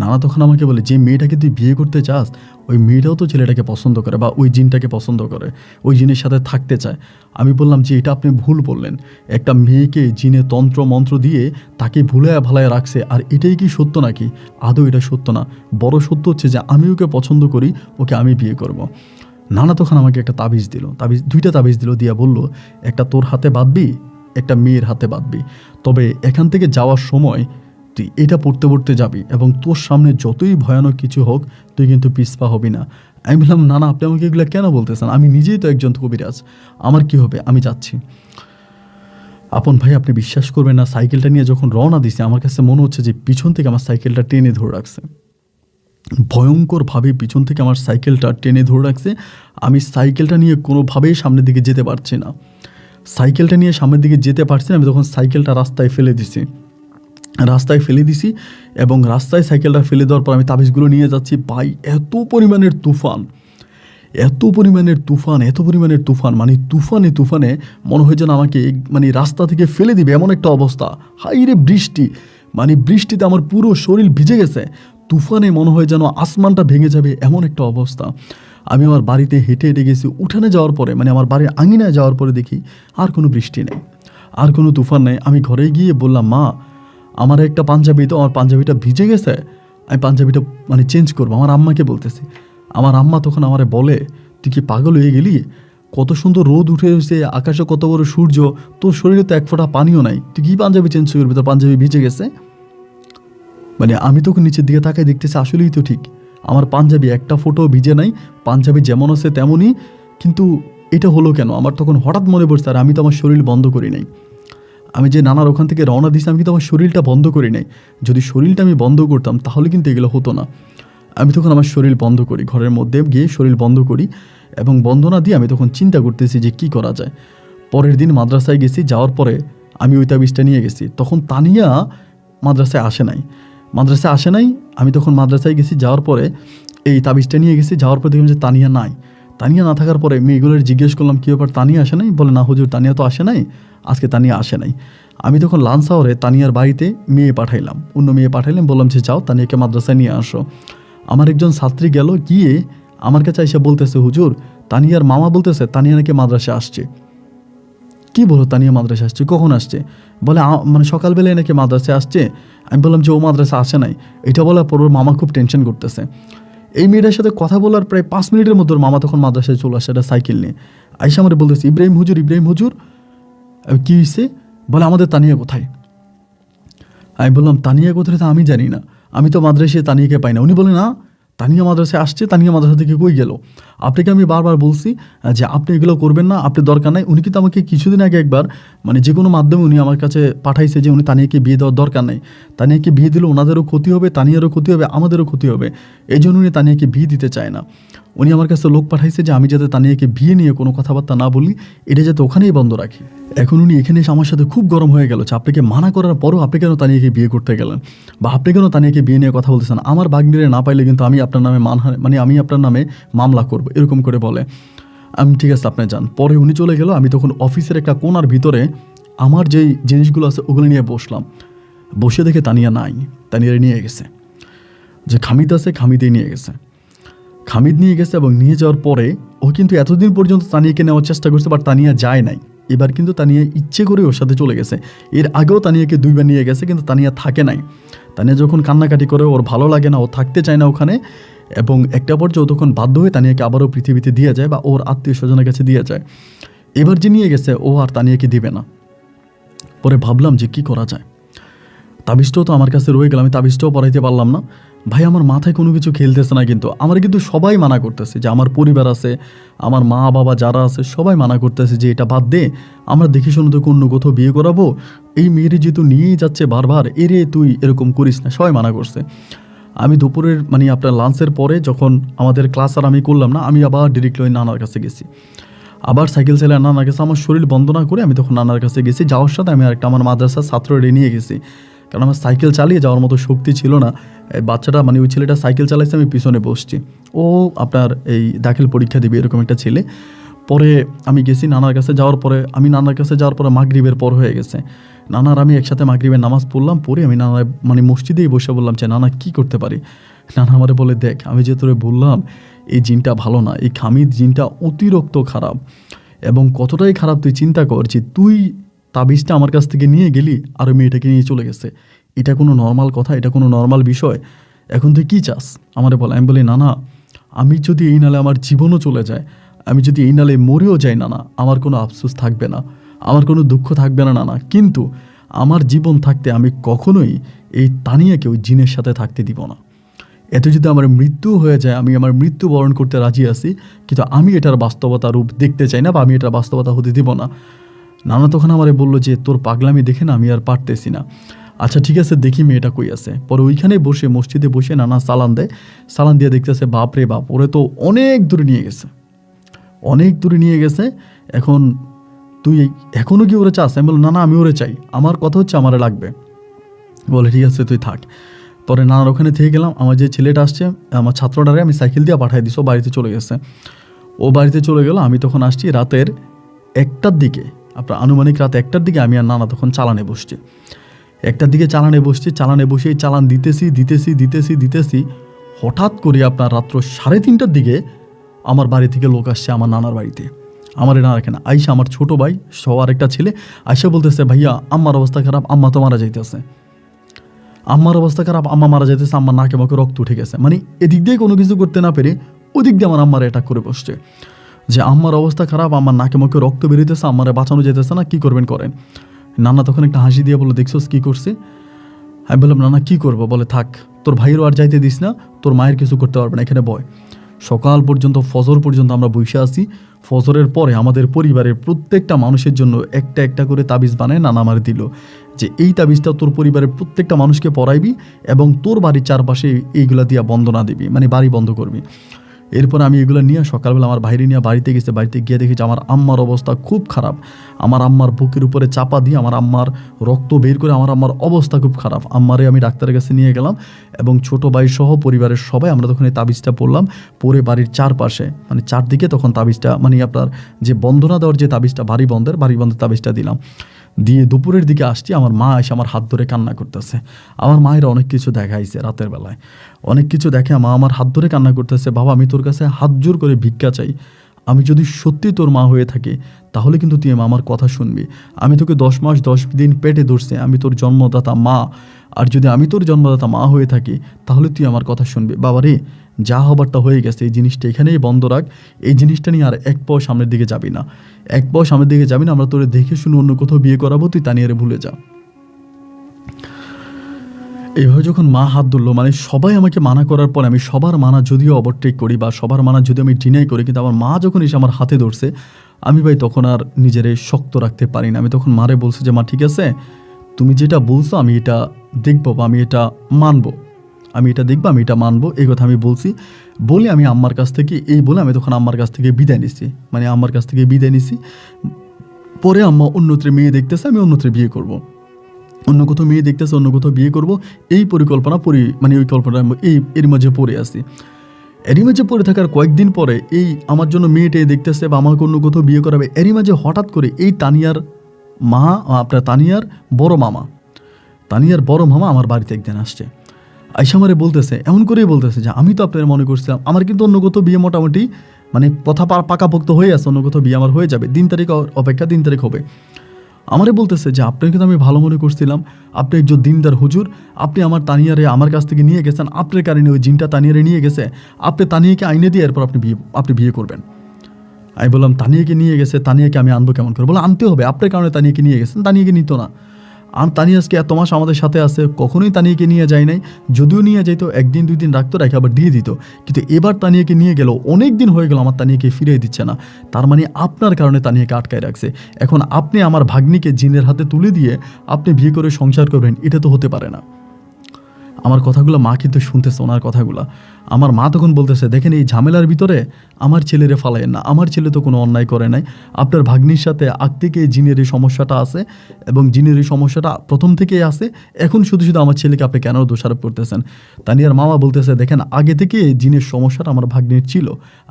নানা তখন আমাকে বলে, যে মেয়েটাকে তুই বিয়ে করতে চাস ওই মেয়েটাও তো ছেলেটাকে পছন্দ করে বা ওই জিনটাকে পছন্দ করে, ওই জিনের সাথে থাকতে চায়। আমি বললাম যে এটা আপনি ভুল বললেন, একটা মেয়েকে জিনে তন্ত্র মন্ত্র দিয়ে তাকে ভুলায়া ভালায় রাখছে, আর এটাই কি সত্য নাকি? আদৌ এটা সত্য না। বড় সত্য হচ্ছে যে আমি ওকে পছন্দ করি, ওকে আমি বিয়ে করব। নানা তখন আমাকে একটা তাবিজ দিল, দুইটা তাবিজ দিল, দিয়া বলল, একটা তোর হাতে বাঁধবি, একটা মেয়ের হাতে বাঁধবি, তবে এখান থেকে যাওয়ার সময় তুই এটা পড়তে পড়তে যাবি এবং তোর সামনে যতই ভয়ানক কিছু হোক তুই কিন্তু পিছপা হবি না। আমি বললাম, না না, আপনি আমাকে এগুলো কেন বলতেছেন? আমি নিজেই তো একজন কবিরাজ, আমার কি হবে? আমি যাচ্ছি। আপন ভাই, আপনি বিশ্বাস করবেন না, সাইকেলটা নিয়ে যখন রওনা দিছে আমার কাছে মনে হচ্ছে যে পিছন থেকে আমার সাইকেলটা টেনে ধরে রাখছে। ভয়ঙ্করভাবে পিছন থেকে আমার সাইকেলটা টেনে ধরে রাখছে। আমি সাইকেলটা নিয়ে কোনোভাবেই সামনের দিকে যেতে পারছি না। সাইকেলটা নিয়ে সামনের দিকে যেতে পারছি না। আমি তখন সাইকেলটা রাস্তায় ফেলে দিছি এবং রাস্তায় সাইকেলটা ফেলে দেওয়ার পর আমি তাবিজগুলো নিয়ে যাচ্ছি। ভাই, এত পরিমাণের তুফান, মানে তুফানে মনে হয় যেন আমাকে মানে রাস্তা থেকে ফেলে দিবে এমন একটা অবস্থা। হাইরে বৃষ্টি, মানে বৃষ্টিতে আমার পুরো শরীর ভিজে গেছে। তুফানে মনে হয় যেন আসমানটা ভেঙে যাবে এমন একটা অবস্থা। আমি আমার বাড়িতে হেঁটে হেঁটে গেছি। উঠানে যাওয়ার পরে, মানে আমার বাড়ির আঙিনায় যাওয়ার পরে দেখি আর কোনো বৃষ্টি নেই, আর কোনো তুফান নেই। আমি ঘরে গিয়ে বললাম, মা, আমার একটা পাঞ্জাবি, তো আমার পাঞ্জাবিটা ভিজে গেছে, আমি পাঞ্জাবিটা মানে চেঞ্জ করবো। আমার আম্মাকে বলতেছি। আমার আম্মা তখন আমারে বলে, তুই কি পাগল হয়ে গেলি? কত সুন্দর রোদ উঠে এসেছে, আকাশে কত বড় সূর্য, তোর শরীরে তো এক ফোঁটা পানিও নাই, তুই কি পাঞ্জাবি চেঞ্জ করবি? তোর পাঞ্জাবি ভিজে গেছে। মানে আমি তখন নিচের দিকে তাকাই, দেখতেছি আসলেই তো ঠিক, আমার পাঞ্জাবি একটা ফোঁটাও ভিজে নাই, পাঞ্জাবি যেমন আছে তেমনই। কিন্তু এটা হলো কেন? আমার তখন হঠাৎ মনে পড়ছে, আর আমি তো আমার শরীর বন্ধ করি নাই। আমি যে নানার ওখান থেকে রওনা দিয়েছি, আমি কিন্তু আমার শরীরটা বন্ধ করি নাই। যদি শরীরটা আমি বন্ধ করতাম তাহলে কিন্তু এগুলো হতো না। আমি তখন আমার শরীর বন্ধ করি, ঘরের মধ্যে গিয়ে শরীর বন্ধ করি, এবং বন্ধ না দিয়ে আমি তখন চিন্তা করতেছি যে কি করা যায়। পরের দিন মাদ্রাসায় গেছি, যাওয়ার পরে আমি ওই তাবিজটা নিয়ে গেছি। তখন তানিয়া মাদ্রাসায় আসে নাই। আমি তখন মাদ্রাসায় গেছি, যাওয়ার পরে এই তাবিজটা নিয়ে গেছি। যাওয়ার পরে দেখলাম যে তানিয়া নাই। তানিয়া না থাকার পরে মেয়েগুলোর জিজ্ঞেস করলাম, কী ব্যাপার, তানিয়া আসে নাই? বলে, না হুজুর, তানিয়া তো আসে নাই, আজকে তানিয়া আসে নাই। আমি তখন লাঞ্চ আওয়ারে তানিয়ার বাড়িতে অন্য মেয়ে পাঠাইলাম, বললাম যে যাও তানিয়াকে মাদ্রাসায় নিয়ে আসো। আমার একজন ছাত্রী গেল, গিয়ে আমার কাছে এসে বলতেছে, হুজুর, তানিয়ার মামা বলতেছে তানিয়া নাকি মাদ্রাসায় আসছে। কি বলো, তানিয়া মাদ্রাসায় আসছে? কখন আসছে? বলে, মানে সকালবেলায় নাকি মাদ্রাসায় আসছে। আমি বললাম যে ও মাদ্রাসা আসে নাই। এটা বলার পর ওর মামা খুব টেনশন করতেছে। এই মেয়েটার সাথে কথা বলার প্রায় 5 মিনিটের মধ্যে ওর মামা তখন মাদ্রাসায় চলে আসে, একটা সাইকেল নিয়ে। আইসা আমার বলতেছে, ইব্রাহিম হুজুর। কী হয়েছে? বলে, আমাদের তানিয়া কোথায়? আমি বললাম, তানিয়া কোথায় তা আমি জানি না, আমি তো মাদ্রাসায় তানিয়াকে পাই না। উনি বলে, না, তানিয়া মাদ্রাসায় আসছে, তানিয়া মাদ্রাসা থেকে কই গেল? আপনাকে আমি বারবার বলছি যে আপনি এগুলো করবেন না, আপনি দরকার নাই। উনি কিন্তু আমাকে কিছুদিন আগে একবার, মানে যে কোনো মাধ্যমে উনি আমার কাছে পাঠাইছে যে উনি তানিয়াকে বিয়ে দেওয়ার দরকার নাই, তানিয়াকে বিয়ে দিলে ওনাদেরও ক্ষতি হবে, তানিয়ারও ক্ষতি হবে, আমাদেরও ক্ষতি হবে, এই জন্য উনি তানিয়াকে বিয়ে দিতে চায় না। উনি আমার কাছে লোক পাঠাইছে যে আমি যাতে তানিয়াকে বিয়ে নিয়ে কোনো কথাবার্তা না বলি, এটা যাতে ওখানেই বন্ধ রাখি। এখন উনি এখানে এসে আমার সাথে খুব গরম হয়ে গেল যে আপনাকে মানা করার পরও আপনি কেন তানিয়াকে বিয়ে করতে গেলেন, বা আপনি কেন তানিয়াকে বিয়ে নিয়ে কথা বলতেছেন? আমার বাগনিরে না পাইলে কিন্তু আমি আপনার নামে আমি আপনার নামে মামলা করব, এরকম করে বলে। আমি, ঠিক আছে আপনি যান। পরে উনি চলে গেল। আমি তখন অফিসের একটা কোণার ভিতরে আমার যেই জিনিসগুলো আছে ওগুলো নিয়ে বসলাম। বসে দেখে তানিয়া নাই, তানিয়ারে নিয়ে গেছে। যে খামিদ আছে, খামিদেই নিয়ে গেছে। খামিদ নিয়ে গেছে এবং নিয়ে যাওয়ার পরে ও কিন্তু এতদিন পর্যন্ত তানিয়াকে নেওয়ার চেষ্টা করছে, বাট তানিয়া যায় নাই। এবার কিন্তু তানিয়া ইচ্ছে করে ওর সাথে চলে গেছে। এর আগেও তানিয়াকে 2 বার নিয়ে গেছে, কিন্তু তানিয়া থাকে নাই। তানিয়া যখন কান্নাকাটি করে, ওর ভালো লাগে না, ও থাকতে চায় না ওখানে, এবং একটা পর্যায়ে তখন বাধ্য হয়ে তানিয়াকে আবারও পৃথিবীতে দিয়ে যায় বা ওর আত্মীয় স্বজনের কাছে দিয়ে যায়। এবার যে নিয়ে গেছে ও আর তানিয়াকে দিবে না। পরে ভাবলাম যে কি করা যায়। তাবিজটাও তো আমার কাছে রয়ে গেল, আমি তাবিজটাও পড়াইতে পারলাম না। ভাই, আমার মাথায় কোনো কিছু খেলতেছে না, কিন্তু আমার কিন্তু সবাই মানা করতেছে, যে আমার পরিবার আছে, আমার মা বাবা যারা আছে সবাই মানা করতেছে যে এটা বাদ দে, আমরা দেখে শুনে তোকে অন্য কোথাও বিয়ে করাবো, এই মেয়ের যেহেতু নিয়েই যাচ্ছে বারবার, এরে তুই এরকম করিস না, সবাই মানা করছে। আমি দুপুরের মানে আপনার লাঞ্চের পরে যখন আমাদের ক্লাস আর আমি করলাম না, আমি আবার ডিরেক্টলি ওই নানার কাছে গেছি। আবার সাইকেল চালিয়ে নানার কাছে, আমার শরীর বন্ধ না করে আমি তখন নানার কাছে গেছি। যাওয়ার সাথে আমি আরেকটা আমার মাদ্রাসার ছাত্ররে নিয়ে গেছি, কারণ আমার সাইকেল চালিয়ে যাওয়ার মতো শক্তি ছিল না। বাচ্চাটা, মানে ওই ছেলেটা সাইকেল চালাইছে, আমি পিছনে বসছি। ও আপনার এই দাখিল পরীক্ষা দিবে এরকম একটা ছেলে। পরে আমি গেছি নানার কাছে। যাওয়ার পরে মাগরিবের পর হয়ে গেছে। নানার আমি একসাথে মাগরিবের নামাজ পড়লাম, পরে আমি নানা মানে মসজিদেই বসে বললাম যে নানা কি করতে পারি। নানা আমারে বলে, দেখ আমি যে তোরে বললাম এই জিনটা ভালো না, এই খামিদ জিনটা অতিরিক্ত খারাপ, এবং কতটাই খারাপ তুই চিন্তা কর যে তুই তাবিজটা আমার কাছ থেকে নিয়ে গেলি আর ওই মেয়েটাকে নিয়ে চলে গেছে। এটা কোনো নর্মাল কথা? এটা কোনো নর্মাল বিষয়? এখন তুই কী চাস আমারে বল। আমি বলি, নানা আমি যদি এই নালে আমার জীবনও চলে যায়, আমি যদি এই নালে মরেও যাই নানা, আমার কোনো আফসোস থাকবে না, আমার কোনো দুঃখ থাকবে না নানা, কিন্তু আমার জীবন থাকতে আমি কখনোই এই তানিয়াকে ওই জিনের সাথে থাকতে দিব না। এতে যদি আমার মৃত্যু হয়ে যায়, আমি আমার মৃত্যু বরণ করতে রাজি আছি, কিন্তু আমি এটার বাস্তবতা রূপ দেখতে চাই না, বা আমি এটার বাস্তবতা হতে দিব না। নানা তখন আমারে বললো যে তোর পাগলামি দেখে না আমি আর পারতেছি না, আচ্ছা ঠিক আছে দেখি মেয়েটা কই আছে। পরে ওইখানে বসে মসজিদে বসে নানা সালান দেয়, সালান দিয়ে দেখতেছে বাপ রে বাপ, ওরে তো অনেক দূরে নিয়ে গেছে, অনেক দূরে নিয়ে গেছে। এখন তুই এখনও কি ওরে চাস? আমি বললাম, না না আমি ওরে চাই, আমার কথা হচ্ছে আমারে লাগবে। বলে ঠিক আছে তুই থাক। পরে নানার ওখানে থেকে গেলাম। আমার যে ছেলেটা আসছে, আমার ছাত্রটারে আমি সাইকেল দিয়ে পাঠিয়ে দিছি, ও বাড়িতে চলে গেছে। ও বাড়িতে চলে গেল, আমি তখন আসছি রাতের 1টার দিকে, আপনার আনুমানিক রাত 1টার দিকে। আমি আর নানা তখন চালানে বসছি, 1টার দিকে চালানে বসছি। চালানে বসে চালান দিতেছি, হঠাৎ করে আপনার রাত্র 3:30টার দিকে আমার বাড়ি থেকে লোক আসছে আমার নানার বাড়িতে। আমার নানা কেনা আইসা, আমার ছোট ভাই সহ আরেকটা ছেলে আইসা বলতেছে, ভাইয়া আম্মার অবস্থা খারাপ, আম্মা তো মারা যাইতেছে, আম্মার অবস্থা খারাপ, আম্মা মারা যাইতেছে, আম্মার নাকে মুখে রক্ত উঠে গেছে। মানে এদিক দিয়ে কোনো কিছু করতে না পেরে ওদিক দিয়ে আমার আম্মার অ্যাটাক করে বসছে, যে আম্মার অবস্থা খারাপ, আমার নাকে মুখে রক্ত বেরিয়েছে, আমারে বাঁচানো যেতেছে না, কি করবেন করেন। নানা তখন একটা হাসি দিয়ে বললো, দেখছোস কি করছে? আমি বললাম, নানা কি করবো? বলে, থাক তোর ভাইয়েরও আর যাইতে দিস না, তোর মায়ের কিছু করতে পারবে না, এখানে বয়। সকাল পর্যন্ত ফজর পর্যন্ত আমরা বসে আছি। ফজরের পরে আমাদের পরিবারের প্রত্যেকটা মানুষের জন্য একটা একটা করে তাবিজ বানায় নানা আমার দিল, যে এই তাবিজটা তোর পরিবারের প্রত্যেকটা মানুষকে পড়াইবি এবং তোর বাড়ির চারপাশে এইগুলা দিয়া বন্দনা দিবি, মানে বাড়ি বন্ধ করবি। এরপর আমি এগুলো নিয়ে সকালবেলা আমার বাইরে নিয়ে বাড়িতে গেছে। বাড়িতে গিয়ে দেখেছি আমার আম্মার অবস্থা খুব খারাপ। আমার আম্মার বুকের উপরে চাপা দিয়ে আমার আম্মার রক্ত বের করে আমার আম্মার অবস্থা খুব খারাপ। আম্মারে আমি ডাক্তারের কাছে নিয়ে গেলাম এবং ছোটো ভাই সহ পরিবারের সবাই আমরা তখন এই তাবিজটা পড়লাম। পরে বাড়ির চারপাশে মানে চারদিকে তখন তাবিজটা, মানে আপনার যে বন্ধনা দেওয়ার যে তাবিজটা, বাড়ি বন্ধের তাবিজটা দিলাম। দিয়ে দুপুরের দিকে আসছি, আমার মা এসে আমার হাত ধরে কান্না করতেছে। আমার মায়েরা অনেক কিছু দেখাইছে রাতের বেলায়, অনেক কিছু দেখে মা আমার হাত ধরে কান্না করতেছে, বাবা আমি তোর কাছে হাত জোর করে ভিক্ষা চাই, আমি যদি সত্যি তোর মা হয়ে থাকি তাহলে কিন্তু তুই আমার কথা শুনবি। আমি তোকে 10 মাস 10 দিন পেটে ধরছি, আমি তোর জন্মদাতা মা, আর যদি আমি তোর জন্মদাতা মা হয়ে থাকি তাহলে তুই আমার কথা শুনবি। বাবা রে, যা হবারটা হয়ে গেছে, এই জিনিসটা এখানেই বন্ধ রাখ, এই জিনিসটা নিয়ে আর এক পাও সামনের দিকে যাবি না, এক পাও সামনের দিকে যাবি না, আমরা তোরে দেখে শুনে অন্য কোথাও বিয়ে করাবো, তুই তানিয়ারে ভুলে যা। এইভাবে যখন মা হাত ধরলো, মানে সবাই আমাকে মানা করার পর আমি সবার মানা যদিও ওভারটেক করি বা সবার মানা যদিও আমি ডিনাই করি, কিন্তু আমার মা যখন এসে আমার হাতে ধরছে, আমি ভাই তখন আর নিজেরে শক্ত রাখতে পারি না। আমি তখন মারে বলছি যে মা ঠিক আছে, তুমি যেটা বলছো আমি এটা দেখবো বা আমি এটা মানবো, আমি এটা দেখবো, আমি এটা মানবো, এই কথা আমি বলছি। বলে আমি আম্মার কাছ থেকে আমি তখন আম্মার কাছ থেকে বিদায় নিছি, মানে আম্মার কাছ থেকে বিদায় নিছি। পরে আম্মা অন্যত্রে মেয়ে দেখতেছে, আমি অন্যত্রে বিয়ে করব, অন্য কোথাও মেয়ে দেখতেছে, অন্য কোথাও বিয়ে করব, এই পরিকল্পনা মানে ওই কল্পনা এর মাঝে পড়ে আসি। এরই মাঝে পড়ে থাকার কয়েকদিন পরে এই আমার জন্য মেয়েটাই দেখতেছে বা আমাকে অন্য কোথাও বিয়ে করাবে, এরই মাঝে হঠাৎ করে এই তানিয়ার মা, আপনার তানিয়ার বড় মামা আমার বাড়িতে একদিন আসছে। আইসা আমারে বলতেছে, এমন করেই বলতেছে যে আমি তো আপনার মনে করছিলাম আমার কিন্তু অন্য কোথাও বিয়ে মোটামুটি মানে কথা পাকাপোক্ত হয়ে আছে, অন্য কোথাও বিয়ে আমার হয়ে যাবে, 3 তারিখ অপেক্ষা, 3 তারিখ হবে। আমারে বলতেছে যে আপনাকে কিন্তু আমি ভালো মনে করছিলাম, আপনি একজন দিনদার হুজুর, আপনি আমার তানিয়ারে আমার কাছ থেকে নিয়ে গেছেন, আপনার কারণে ওই জিনটা তানিয়ারে নিয়ে গেছে, আপনি তানিয়াকে আইনে দিয়ে এরপর আপনি বিয়ে করবেন। আমি বললাম তানিয়াকে নিয়ে গেছে, তানিয়াকে আমি আনবো কেমন করে? বলে আনতে হবে, আপনার কারণে তানিয়াকে নিয়ে গেছেন, তানিয়াকে নিত না। আর তানিয়া আজকে এত মাস আমাদের সাথে আছে, কখনোই তানিয়াকে নিয়ে যায় নাই, যদিও নিয়ে যাইতো 1 দিন 2 দিন রাখতো, রেখে আবার দিয়ে দিত, কিন্তু এবার তানিয়াকে নিয়ে গেল, অনেক দিন হয়ে গেল আমার তানিয়াকে ফিরিয়ে দিচ্ছে না, তার মানে আপনার কারণে তানিয়াকে আটকায় রাখছে। এখন আপনি আমার ভাগ্নিকে জিনের হাতে তুলে দিয়ে আপনি বিয়ে করে সংসার করবেন, এটা তো হতে পারে না। আমার কথাগুলো মা কিন্তু শুনতেছে, ওনার কথাগুলো। আমার মা তখন বলতেছে, দেখেন এই ঝামেলার ভিতরে আমার ছেলেরে ফালাইয়েন না, আমার ছেলে তো কোনো অন্যায় করে নাই, আপনার ভাগ্নির সাথে আগ থেকে জিনের এই সমস্যাটা আছে এবং জিনের এই সমস্যাটা প্রথম থেকেই আছে, এখন শুধু শুধু আমার ছেলেকে আপনি কেন দোষারোপ করতেছেন? তানিয়ার মামা বলতেছে, দেখেন আগে থেকে এই জিনের সমস্যাটা আমার ভাগ্নির ছিল,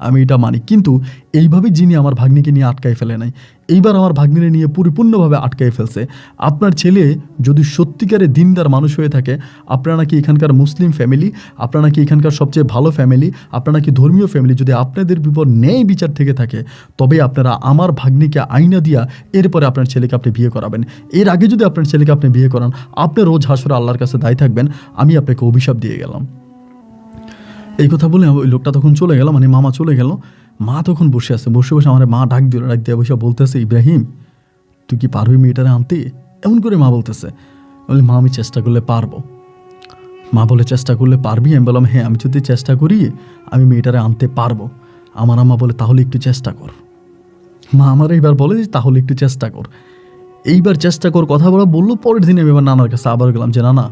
আমি এটা মানি, কিন্তু এইভাবে জিনি আমার ভাগ্নিকে নিয়ে আটকায় ফেলে নাই, এইবার আমার ভাগ্নিরে নিয়ে পরিপূর্ণভাবে আটকাই ফেলছে। আপনার ছেলে যদি সত্যিকারে দিনদার মানুষ হয়ে থাকে, আপনারা নাকি এখানকার মুসলিম ফ্যামিলি, আপনারা নাকি এখানকার সবচেয়ে ভালো ফ্যামিলি, আপনারা নাকি ধর্মীয় ফ্যামিলি, যদি আপনাদের বিপর ন্যায় বিচার থেকে থাকে তবে আপনারা আমার ভাগ্নিকে আইনা দিয়া এরপরে আপনার ছেলেকে আপনি বিয়ে করাবেন। এর আগে যদি আপনার ছেলেকে আপনি বিয়ে করান, আপনি রোজ হাসরে আল্লাহর কাছে দায়ী থাকবেন। আমি আপনাকে অভিশাপ দিয়ে গেলাম। এই কথা বলে ওই লোকটা তখন চলে গেল, মানে মামা চলে গেল। মা তখন বসে আছে, বসে বসে আমার মা ডাক দিয়ে বসে বলতেছে, ইব্রাহিম তুই কি পারবি মেয়েটারে আনতে? এমন করে মা বলতেছে। বলি মা আমি চেষ্টা করলে পারবো। মা বলে চেষ্টা করলে পারবি? আমি বললাম হ্যাঁ, আমি যদি চেষ্টা করি আমি মেয়েটারে আনতে পারবো। আমার আম্মা বলে তাহলে একটু চেষ্টা কর। মা আমার এইবার বলে যে তাহলে একটু চেষ্টা কর। এইবার চেষ্টা কর কথা বললো। পরের দিন আমি এবার নানার কাছে আবার গেলাম যে নানা,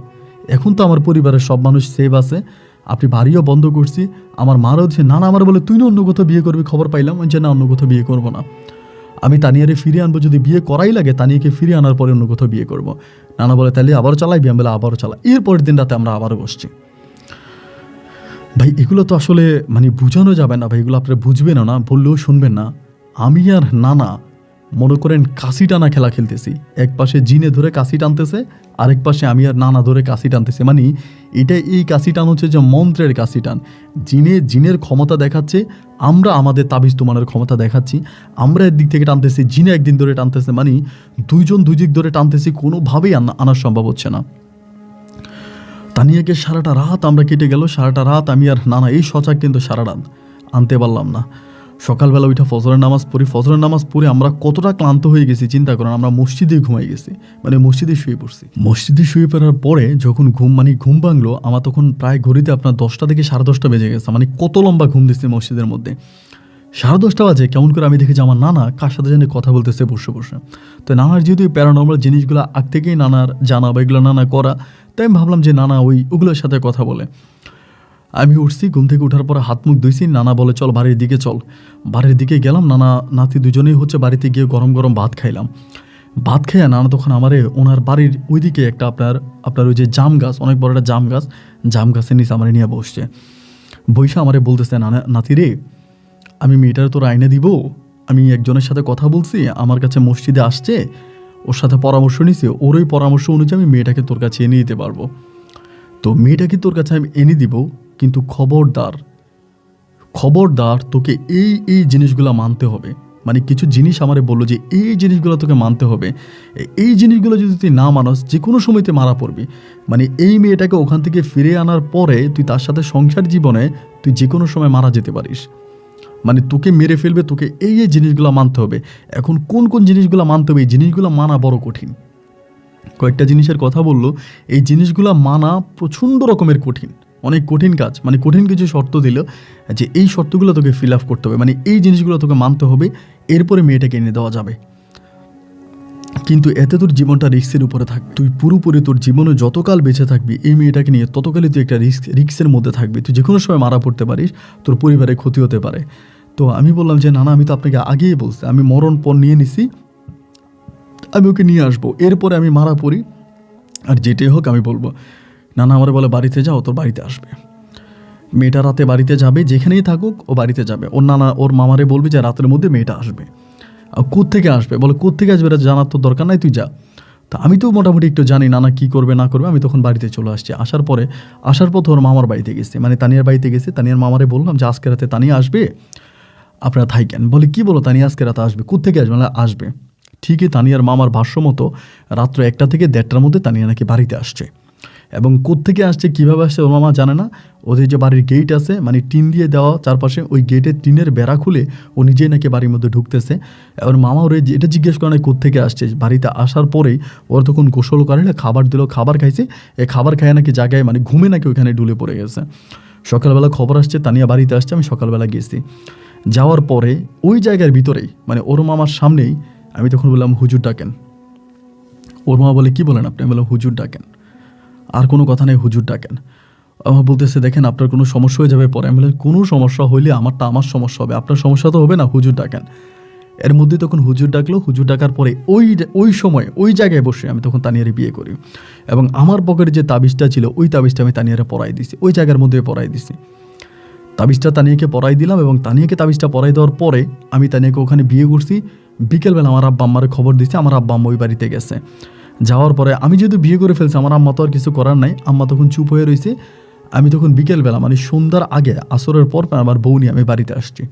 এখন তো আমার পরিবারের সব মানুষ সেভ আছে, আপনি বাড়িও বন্ধ করছি। আমার মারও দিচ্ছে। নানা আমার বলে তুই না অন্য কোথাও বিয়ে করবি, খবর পাইলাম যে না অন্য কোথাও বিয়ে করবো না, আমি তানিয়ারে ফিরিয়ে আনবো, যদি বিয়ে করাই লাগে তানিয়াকে ফিরিয়ে আনার পরে অন্য কোথাও বিয়ে করবো। নানা বলে তাহলে আবারও চালাইবি? আমি বলে আবারও চালা। এরপরের দিন রাতে আমরা আবারও বসছি। ভাই এগুলো তো আসলে মানে বোঝানো যাবে না ভাই, এগুলো আপনারা বুঝবেন না, বললেও শুনবেন না। আমি আর নানা মনে করেন কাশি টানা খেলা খেলতেছি। এক পাশে জিনে ধরে কাশি টানতেছে, আরেক পাশে আমি আর নানা ধরে কাশি টানতেছে। মানে এটা এই কাশি টান হচ্ছে যে মন্ত্রের কাশি টান। জিনের ক্ষমতা দেখাচ্ছে, আমরা আমাদের তাবিজ তুমানের ক্ষমতা দেখাচ্ছি। আমরা একদিক থেকে টানতেছি, জিনে একদিন ধরে টানতেছে, মানে দুইজন দুই দিক ধরে টানতেছি, কোনোভাবেই আনার সম্ভব হচ্ছে না। তানিয়াকে সারাটা রাত আমরা কেটে গেল, সারাটা রাত আমি আর নানা এই সচাক কিন্তু সারা রাত আনতে পারলাম না। সকালবেলা ওইটা ফজরের নামাজ পড়ে আমরা কতটা ক্লান্ত হয়ে গেছি চিন্তা করেন। আমরা মসজিদে ঘুমাই গেছি, মানে মসজিদে শুয়ে পড়ছি। মসজিদে শুয়ে পড়ার পরে যখন ঘুম ভাঙলো আমার, তখন প্রায় ঘড়িতে আপনার 10টা থেকে 10:30 বেজে গেছে। মানে কত লম্বা ঘুম দিচ্ছি মসজিদের মধ্যে। 10:30 বাজে কেমন করে আমি দেখেছি আমার নানা কার সাথে জানি কথা বলতেছে বসে বসে। তো নানার যেহেতু প্যারানর্মাল জিনিসগুলো আগ থেকেই নানার জানা বা এগুলো নানা করা, তাই আমি ভাবলাম যে নানা ওগুলোর সাথে কথা বলে। আমি উঠছি, ঘুম থেকে ওঠার পরে হাত মুখ ধুইছি। নানা বলে চল বাড়ির দিকে চল। বাড়ির দিকে গেলাম, নানা নাতি দুজনেই হচ্ছে বাড়িতে গিয়ে গরম গরম ভাত খাইলাম। ভাত খেয়ে নানা তখন আমারে ওনার বাড়ির ওইদিকে একটা আপনার ওই যে জাম গাছ, অনেক বড় একটা জাম গাছের নিচে আমারে নিয়ে বসছে। বৈশা আমারে বলতেছে নাতি রে, আমি মেয়েটারে তোর আইনে দিব, আমি একজনের সাথে কথা বলছি, আমার কাছে মসজিদে আসছে, ওর সাথে পরামর্শ নিছি, ওর ওই পরামর্শ অনুযায়ী আমি মেয়েটাকে তোর কাছে এনে দিতে পারবো। তো মেয়েটাকে তোর কাছে আমি এনে দিব, কিন্তু খবরদার তোকে এই জিনিসগুলো মানতে হবে। মানে কিছু জিনিস আমারে বললো যে এই জিনিসগুলো তোকে মানতে হবে, এই জিনিসগুলো যদি তুই না মানস যে কোনো সময় তুই মারা পড়বি। মানে এই মেয়েটাকে ওখান থেকে ফিরে আনার পরে তুই তার সাথে সংসার জীবনে তুই যে কোনো সময় মারা যেতে পারিস। মানে তোকে মেরে ফেলবে, তোকে এই জিনিসগুলো মানতে হবে। এখন কোন জিনিসগুলো মানতে হবে, এই জিনিসগুলো মানা বড় কঠিন। কয়েকটা জিনিসের কথা বললো, এই জিনিসগুলো মানা প্রচণ্ড রকমের কঠিন, অনেক কঠিন কাজ। মানে কঠিন কিছু শর্ত দিল যে এই শর্তগুলো তোকে ফিল আপ করতে হবে, মানে এই জিনিসগুলো তোকে মানতে হবে, এরপরে মেয়েটাকে এনে দেওয়া যাবে। কিন্তু এতে তোর জীবনটা রিস্কের উপরে থাক, তুই পুরোপুরি তোর জীবনে যতকাল বেঁচে থাকবি এই মেয়েটাকে নিয়ে ততকালই তুই একটা রিস্কের মধ্যে থাকবি, তুই যে কোনো সময় মারা পড়তে পারিস, তোর পরিবারে ক্ষতি হতে পারে। তো আমি বললাম যে নানা আমি তো আপনাকে আগেই বলছি, আমি মরণ পণ নিয়ে নিছি, আমি ওকে নিয়ে আসবো, এরপরে আমি মারা পড়ি আর যেটাই হোক আমি বলবো। নানা আমার বলে বাড়িতে যাও, তোর বাড়িতে আসবে মেয়েটা, রাতে বাড়িতে যাবে, যেখানেই থাকুক ও বাড়িতে যাবে। ওর নানা ওর মামারে বলবে যে রাতের মধ্যে মেয়েটা আসবে। আর কোত্থেকে আসবে বলে, কোত্থেকে আসবে এটা জানার তো দরকার নাই, তুই যা। তা আমি তো মোটামুটি একটু জানি নানা কী করবে না করবে। আমি তখন বাড়িতে চলে আসছি। আসার পথে ওর মামার বাড়িতে গেছি, মানে তানিয়ার বাড়িতে গেছি। তানিয়ার মামারে বললাম যে আজকে রাতে তানিয়া আসবে, আপনারা থাইকেন। বলে কি বলো তানিয়া আজকে রাতে আসবে? কোত্থেকে আসবে? মানে আসবে। ঠিকই তানিয়ার মামার ভাষ্য মতো রাত্র 1টা থেকে 1:30টার মধ্যে তানিয়া নাকি বাড়িতে আসছে। এবং কোত্থেকে আসছে, কীভাবে আসছে ওর মামা জানে না। ওদের যে বাড়ির গেট আছে, মানে টিন দিয়ে দেওয়া চারপাশে, ওই গেটের টিনের বেড়া খুলে ও নিজেই নাকি বাড়ির মধ্যে ঢুকতেছে। ওর মামা ওরে এটা জিজ্ঞেস করে না কোত্থেকে আসছে। বাড়িতে আসার পরেই ওর তখন গোসল করে না, খাবার দিল, খাবার খাইছে। এই খাবার খায় নাকি জায়গায় মানে ঘুমে নাকি ওইখানে ডুলে পড়ে গেছে। সকালবেলা খবর আসছে তানিয়া বাড়িতে আসছে। আমি সকালবেলা গেছি, যাওয়ার পরে ওই জায়গার ভিতরেই মানে ওর মামার সামনেই আমি তখন বললাম হুজুর ডাকেন। ওর মামা বলে কি বলেন আপনি? আমি বললাম হুজুর ডাকেন, আর কোনো কথা নেই, হুজুর ডাকেন। আমার বলতেছে দেখেন আপনার কোনো সমস্যা হয়ে যাবে পরে। আমি বললাম কোনো সমস্যা হইলে আমার সমস্যা হবে, আপনার সমস্যা তো হবে না, হুজুর ডাকেন। এর মধ্যে তখন হুজুর ডাকলো। হুজুর ডাকার পরে ওই সময় ওই জায়গায় বসে আমি তখন তানিয়ারে বিয়ে করি। এবং আমার পকেটে যে তাবিজটা ছিল ওই তাবিজটা আমি তানিয়ারে পরাই দিছি, ওই জায়গার মধ্যে পরাই দিছি। তাবিজটা তানিয়াকে পরাই দিলাম এবং তানিয়াকে তাবিজটা পরাই দেওয়ার পরে আমি তানিয়াকে ওখানে বিয়ে করছি। বিকেলবেলা আমার আব্বা আম্মারে খবর দিচ্ছে, আমার আব্বা আম্মা ওই বাড়িতে গেছে। যাওয়ার পরে আমি যেহেতু বিয়ে করে ফেলছি, আমার আম্মা তো আর কিছু করার নাই, আম্মা তখন চুপ হয়ে রয়েছে। আমি তখন বিকেলবেলা মানে সন্ধ্যার আগে আসরের পর আমার বউ নিয়ে আমি বাড়িতে আসছি।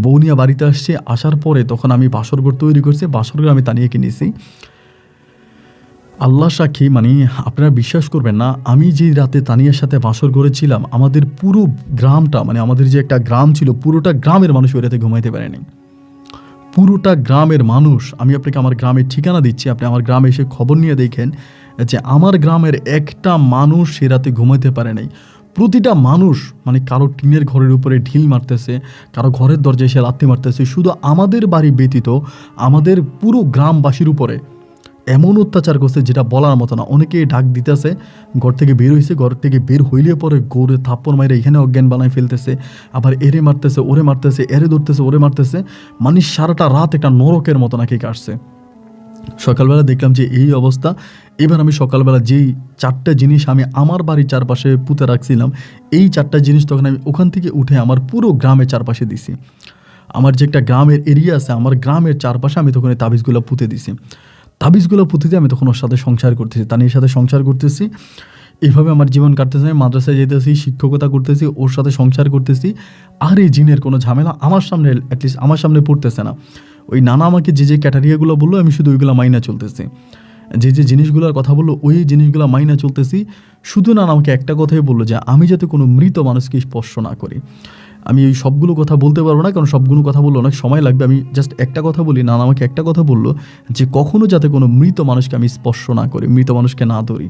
বউ নিয়ে বাড়িতে আসছে, আসার পরে তখন আমি বাসরঘর তৈরি করছি, বাসরঘর আমি তানিয়াকে নিয়েছি। আল্লাহ সাক্ষী, মানে আপনারা বিশ্বাস করবেন না, আমি যে রাতে তানিয়ার সাথে বাসর করেছিলাম, আমাদের পুরো গ্রামটা, মানে আমাদের যে একটা গ্রাম ছিল, পুরোটা গ্রামের মানুষ ওই রাতে ঘুমাইতে পারেনি। পুরোটা গ্রামের মানুষ, আমি আপনাকে আমার গ্রামের ঠিকানা দিচ্ছি, আপনি আমার গ্রামে এসে খবর নিয়ে দেখেন যে আমার গ্রামের একটা মানুষ সে রাতে ঘুমাইতে পারে নাই। প্রতিটা মানুষ মানে কারো টিনের ঘরের উপরে ঢিল মারতেছে, কারো ঘরের দরজায় এসে লাথি মারতেছে। শুধু আমাদের বাড়ি ব্যতীত আমাদের পুরো গ্রামবাসীর উপরে এমন অত্যাচার করছে যেটা বলার মতো না। অনেকে ডাক দিতেছে, ঘর থেকে বের হয়েছে, ঘর থেকে বের হইলে পরে গৌরে থাপ্পড় মাইরে এখানে অজ্ঞান বানায় ফেলতেছে, আবার এরে মারতেছে, ওরে মারতেছে, এরে ধরতেছে, ওরে মারতেছে। মানে সারাটা রাত একটা নরকের মতো নাকি কাটছে। সকালবেলা দেখলাম যে এই অবস্থা। এবার আমি সকালবেলা যেই 4টা জিনিস আমি আমার বাড়ির চারপাশে পুঁতে রাখছিলাম, এই 4টা জিনিস তখন আমি ওখান থেকে উঠে আমার পুরো গ্রামের চারপাশে দিছি। আমার যে একটা গ্রামের এরিয়া আছে, আমার গ্রামের চারপাশে আমি তখন এই তাবিজগুলো পুঁতে দিছি। তাবিজগুলো পুঁতে দিয়ে আমি তখন ওর সাথে সংসার করতেছি, তানির সাথে সংসার করতেছি। এইভাবে আমার জীবন কাটতেছে। আমি মাদ্রাসায় যেতেছি, শিক্ষকতা করতেছি, ওর সাথে সংসার করতেছি। আর এই জিনের কোনো ঝামেলা আমার সামনে, অ্যাটলিস্ট আমার সামনে পড়তেছে না। ওই নানা আমাকে যে যে ক্যাটারিয়াগুলো বললো, আমি শুধু ওইগুলো মাইনা চলতেছি। যে যে জিনিসগুলোর কথা বললো, ওই জিনিসগুলো মাইনা চলতেছি। শুধু নানা আমাকে একটা কথাই বললো যে আমি যাতে কোনো মৃত মানুষকে স্পর্শ না করি। আমি ওই সবগুলো কথা বলতে পারবো না, কারণ সবগুলো কথা বললে অনেক সময় লাগবে। আমি জাস্ট একটা কথা বলি, নানা আমাকে একটা কথা বললো যে কখনো যাতে কোনো মৃত মানুষকে আমি স্পর্শ না করি, মৃত মানুষকে না ধরি।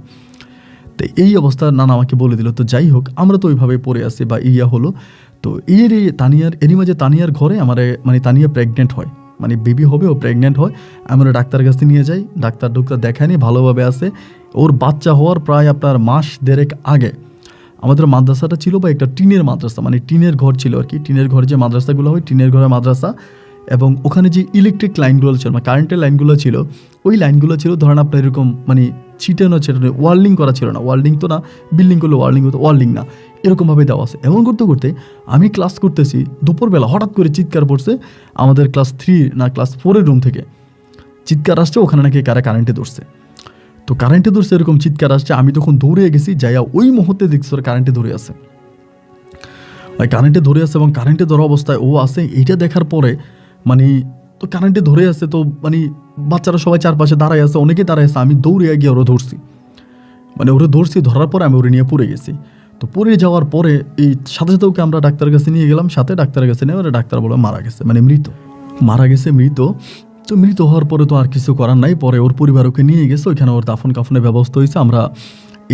তো এই অবস্থা নানা আমাকে বলে দিল। তো যাই হোক, আমরা তো ওইভাবে পড়ে আসছি বা হলো। তো এরই মাঝে তানিয়ার ঘরে আমার মানে তানিয়া প্রেগনেন্ট হয়, মানে বেবি হবে, ও প্রেগনেন্ট হয়। আমরা ডাক্তারের কাছে নিয়ে যাই, ডাক্তার দেখায়নি, ভালোভাবে আছে। ওর বাচ্চা হওয়ার প্রায় আপনার মাস দেড়েক আগে আমাদের মাদ্রাসাটা ছিল বা একটা টিনের মাদ্রাসা, মানে টিনের ঘর ছিল আর কি। টিনের ঘরে যে মাদ্রাসাগুলো হয়, টিনের ঘরে মাদ্রাসা। এবং ওখানে যে ইলেকট্রিক লাইনগুলো ছিল, মানে কারেন্টের লাইনগুলো ছিল, ওই লাইনগুলো ছিল ধরেন আপনার এরকম মানে ছিটানো, ওয়ার্ল্ডিং করা ছিল না। ওয়ার্ল্ডিং তো না, বিল্ডিং করলে ওয়ার্ল্ডিং হতো, ওয়ার্ল্ডিং না, এরকমভাবে দেওয়া আছে। এমন করতে করতে আমি ক্লাস করতেছি, দুপুরবেলা হঠাৎ করে চিৎকার পড়ছে আমাদের ক্লাস 3 না ক্লাস 4-এর রুম থেকে। চিৎকার আসছে, ওখানে নাকি কারেন্টে ধরছে। তো কারেন্টে ধরছে এরকম চিৎকার আসছে। আমি তখন দৌড়ে গেছি, যাইয়া ওই মুহূর্তে দেখছি ওরা কারেন্টে ধরে আছে। ওই কারেন্টে ধরে আছে এবং কারেন্টে ধরা অবস্থায় ও আছে। এইটা দেখার পরে মানে তো কারেন্টে ধরে আছে, তো মানে বাচ্চারা সবাই চারপাশে দাঁড়ায় আছে, অনেকে দাঁড়ায় আছে। আমি দৌড়ে গিয়ে ওরা ধরছি, মানে ওরা ধরছি, ধরার পরে আমি ওরে নিয়ে পড়ে গেছি। তো পড়ে যাওয়ার পরে এই সাথে সাথে ওকে আমরা ডাক্তারের কাছে নিয়ে গেলাম, সাথে ডাক্তারের কাছে নিয়ে ওরা ডাক্তার বলে মারা গেছে, মানে মারা গেছে, মৃত। তো মৃত হওয়ার পরে তো আর কিছু করার নাই। পরে ওর পরিবার ওকে নিয়ে গেছে, ওইখানে ওর দাফন কাফনের ব্যবস্থা হয়েছে। আমরা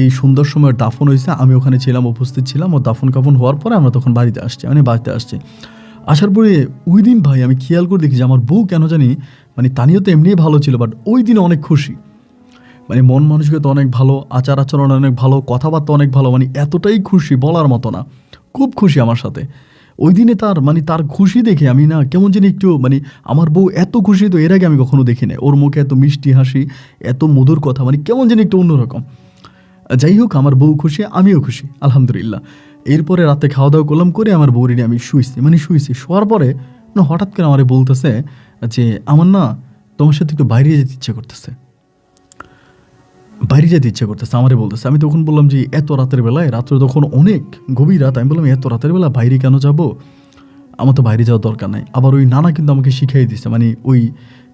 এই সুন্দর সময়ের দাফন হয়েছে, আমি ওখানে ছিলাম, উপস্থিত ছিলাম। ওর দাফন কাফন হওয়ার পরে আমরা তখন বাড়িতে আসছি। আসার পরে ওই দিন ভাই আমি খেয়াল করে দেখি যে আমার বউ কেন জানি, মানে তানিও তো এমনিই ভালো ছিল, বাট ওই দিন অনেক খুশি। মানে মন মানসিকতা অনেক ভালো, আচার আচরণ অনেক ভালো, কথাবার্তা অনেক ভালো, মানে এতটাই খুশি বলার মতো না, খুব খুশি আমার সাথে। ওই দিনে তার খুশি দেখে আমি না কেমন জানি একটু, মানে আমার বউ এত খুশি তো এর আগে আমি কখনো দেখি না। ওর মুখে এত মিষ্টি হাসি, এত মধুর কথা, মানে কেমন জানি একটু অন্যরকম। যাই হোক, আমার বউ খুশি, আমিও খুশি, আলহামদুলিল্লাহ। এরপরে রাতে খাওয়া দাওয়া করলাম, করে আমার বউরি নিয়ে আমি শুয়েছি। শোয়ার পরে না হঠাৎ করে আমার বলতেছে যে আমার না তোমার সাথে একটু বাইরে যেতে ইচ্ছে করতেছে, আমারে বলতেছে। আমি তখন বললাম যে এত রাতের বেলায়, রাত্রে তখন অনেক গভীর রাত, আমি বললাম এত রাতের বেলা বাইরে কেন যাব, আমার তো বাইরে যাওয়ার দরকার নাই। আবার ওই নানা কিন্তু আমাকে শিখিয়ে দিছে, মানে ওই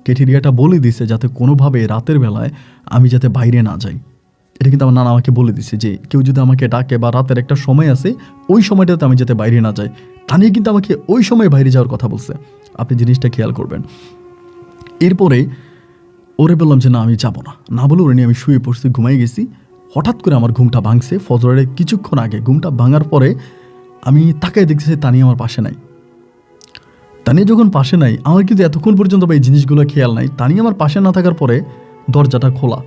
ক্যাটেরিয়াটা বলে দিছে যাতে কোনোভাবে রাতের বেলায় আমি যাতে বাইরে না যাই। এটা কিন্তু আমার নানা আমাকে বলে দিছে যে কেউ যদি আমাকে ডাকে বা রাতের একটা সময় আছে, ওই সময়টাতে আমি যাতে বাইরে না যাই। তা নিয়ে কিন্তু আমাকে ওই সময় বাইরে যাওয়ার কথা বলছে, আপনি জিনিসটা খেয়াল করবেন। এরপরে ওরে বললাম যে না আমি যাবো না বলে ওরে নিয়ে আমি শুয়ে পড়ছি, ঘুমাই গেছি। হঠাৎ করে আমার ঘুমটা ভাঙছে ফজরের কিছুক্ষণ আগে। ঘুমটা ভাঙার পরে আমি তাকায় দেখতেছি তানিয়া আমার পাশে নাই। তানিয়া যখন পাশে নাই, আমার কিন্তু এতক্ষণ পর্যন্ত এই জিনিসগুলো খেয়াল নাই। তানিয়া আমার পাশে না থাকার পরে দরজাটা খোলা,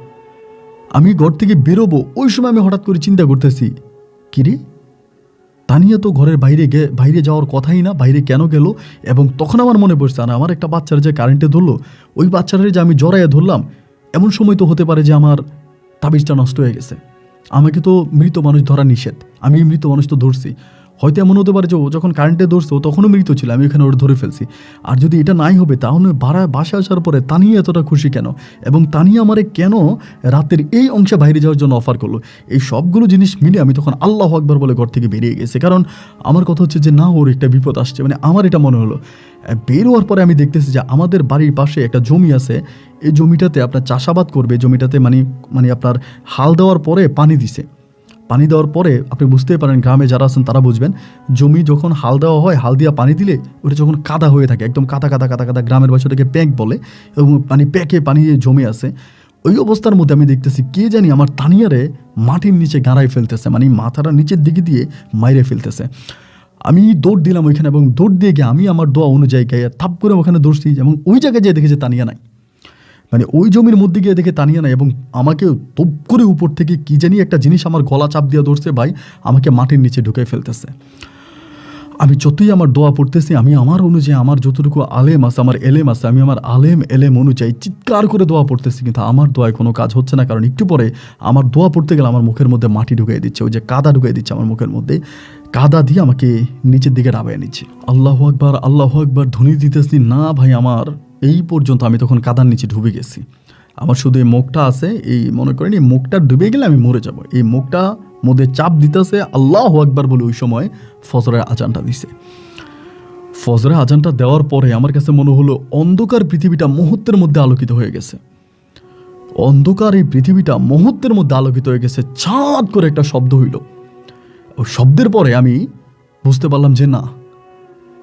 আমি ঘর থেকে বেরোবো, ওই সময় আমি হঠাৎ করে চিন্তা করতেছি কিরে তানিয়া তো ঘরের বাইরে যাওয়ার কথাই না, বাইরে কেন গেল? এবং তখন আমার মনে পড়ছে না আমার একটা বাচ্চার যে কারেন্টে ধরলো, ওই বাচ্চাটারে যে আমি জড়াইয়া ধরলাম, এমন সময় তো হতে পারে যে আমার তাবিজটা নষ্ট হয়ে গেছে। আমাকে তো মৃত মানুষ ধরা নিষেধ, আমি মৃত মানুষ তো ধরছি। হয়তো এমন হতে পারে যে ও যখন কারেন্টে ধরছে ও তখনও মৃত ছিল, আমি এখানে ওর ধরে ফেলছি। আর যদি এটা নাই হবে তাহলে বাসায় আসার পরে তানিয়া এতটা খুশি কেন, এবং তানিয়া আমারে কেন রাতের এই অংশে বাইরে যাওয়ার জন্য অফার করলো, এই সবগুলো জিনিস মিলে আমি তখন আল্লাহু আকবার বলে ঘর থেকে বেরিয়ে গেছি। কারণ আমার কথা হচ্ছে যে না, ওর একটা বিপদ আসছে, মানে আমার এটা মনে হলো। বের হওয়ার পরে আমি দেখতেছি যে আমাদের বাড়ির পাশে একটা জমি আছে, এই জমিটাতে আপনার চাষাবাদ করবে, জমিটাতে মানে আপনার হাল দেওয়ার পরে পানি দিছে। পানি দেওয়ার পরে আপনি বুঝতেই পারেন, গ্রামে যারা আছেন তারা বুঝবেন, জমি যখন হাল দেওয়া হয়, হাল দিয়া পানি দিলে ওটা যখন কাদা হয়ে থাকে, একদম কাদা কাদা কাদা কাদা, গ্রামের ভাষাটাকে প্যাঁক বলে, এবং মানে প্যাঁকে পানি জমে আছে। ওই অবস্থার মধ্যে আমি দেখতেছি কে জানি আমার তানিয়ারে মাটির নিচে গাঁড়াই ফেলতেছে, মানে মাথাটা নিচের দিকে দিয়ে মাইরে ফেলতেছে। আমি দৌড় দিলাম ওইখানে, এবং দৌড় দিয়ে গিয়ে আমি আমার দোয়া অনুযায়ী গিয়ে থাপ করে ওখানে দৌড়ছি, এবং ওই জায়গায় যেয়ে দেখেছি তানিয়া নাই, মানে ওই জমির মধ্যে গিয়ে দেখে তানিয়া নাই, এবং আমাকে তপ করে উপর থেকে কি জানি একটা জিনিস আমার গলা চাপ দিয়ে ধরছে ভাই, আমাকে মাটির নিচে ঢুকে ফেলতেছে। আমি যতই আমার দোয়া পড়তেছি, আমি আমার অনুযায়ী আমার যতটুকু আলেম আছে, আমার এলেম আছে, আমি আমার এলেম অনুযায়ী চিৎকার করে দোয়া পড়তেছি, কিন্তু আমার দোয়ায় কোনো কাজ হচ্ছে না। কারণ একটু পরে আমার দোয়া পড়তে গেলে আমার মুখের মধ্যে মাটি ঢুকিয়ে দিচ্ছে, ওই যে কাদা ঢুকিয়ে দিচ্ছে আমার মুখের মধ্যে, কাদা দিয়ে আমাকে নিচের দিকে ডাবাইয়ে নিচ্ছে। আল্লাহু আকবার ধ্বনি দিতেছি, না ভাই আমার এই পর্যন্ত আমি তখন কাদার নিচে ডুবে গেছি। আমার শুধু এই মুখটা আছে, এই মনে করেন এই মুখটা ডুবে গেলে আমি মরে যাব, এই মুখটা মধ্যে চাপ দিতেছে আল্লাহু আকবার বলে। ওই সময় ফজরের আজানটা দিছে। ফজরের আজানটা দেওয়ার পরে আমার কাছে মনে হলো অন্ধকার পৃথিবীটা মুহূর্তের মধ্যে আলোকিত হয়ে গেছে। অন্ধকার এই পৃথিবীটা মুহূর্তের মধ্যে আলোকিত হয়ে গেছে, ছাদ করে একটা শব্দ হইল। ওই শব্দের পরে আমি বুঝতে পারলাম যে না,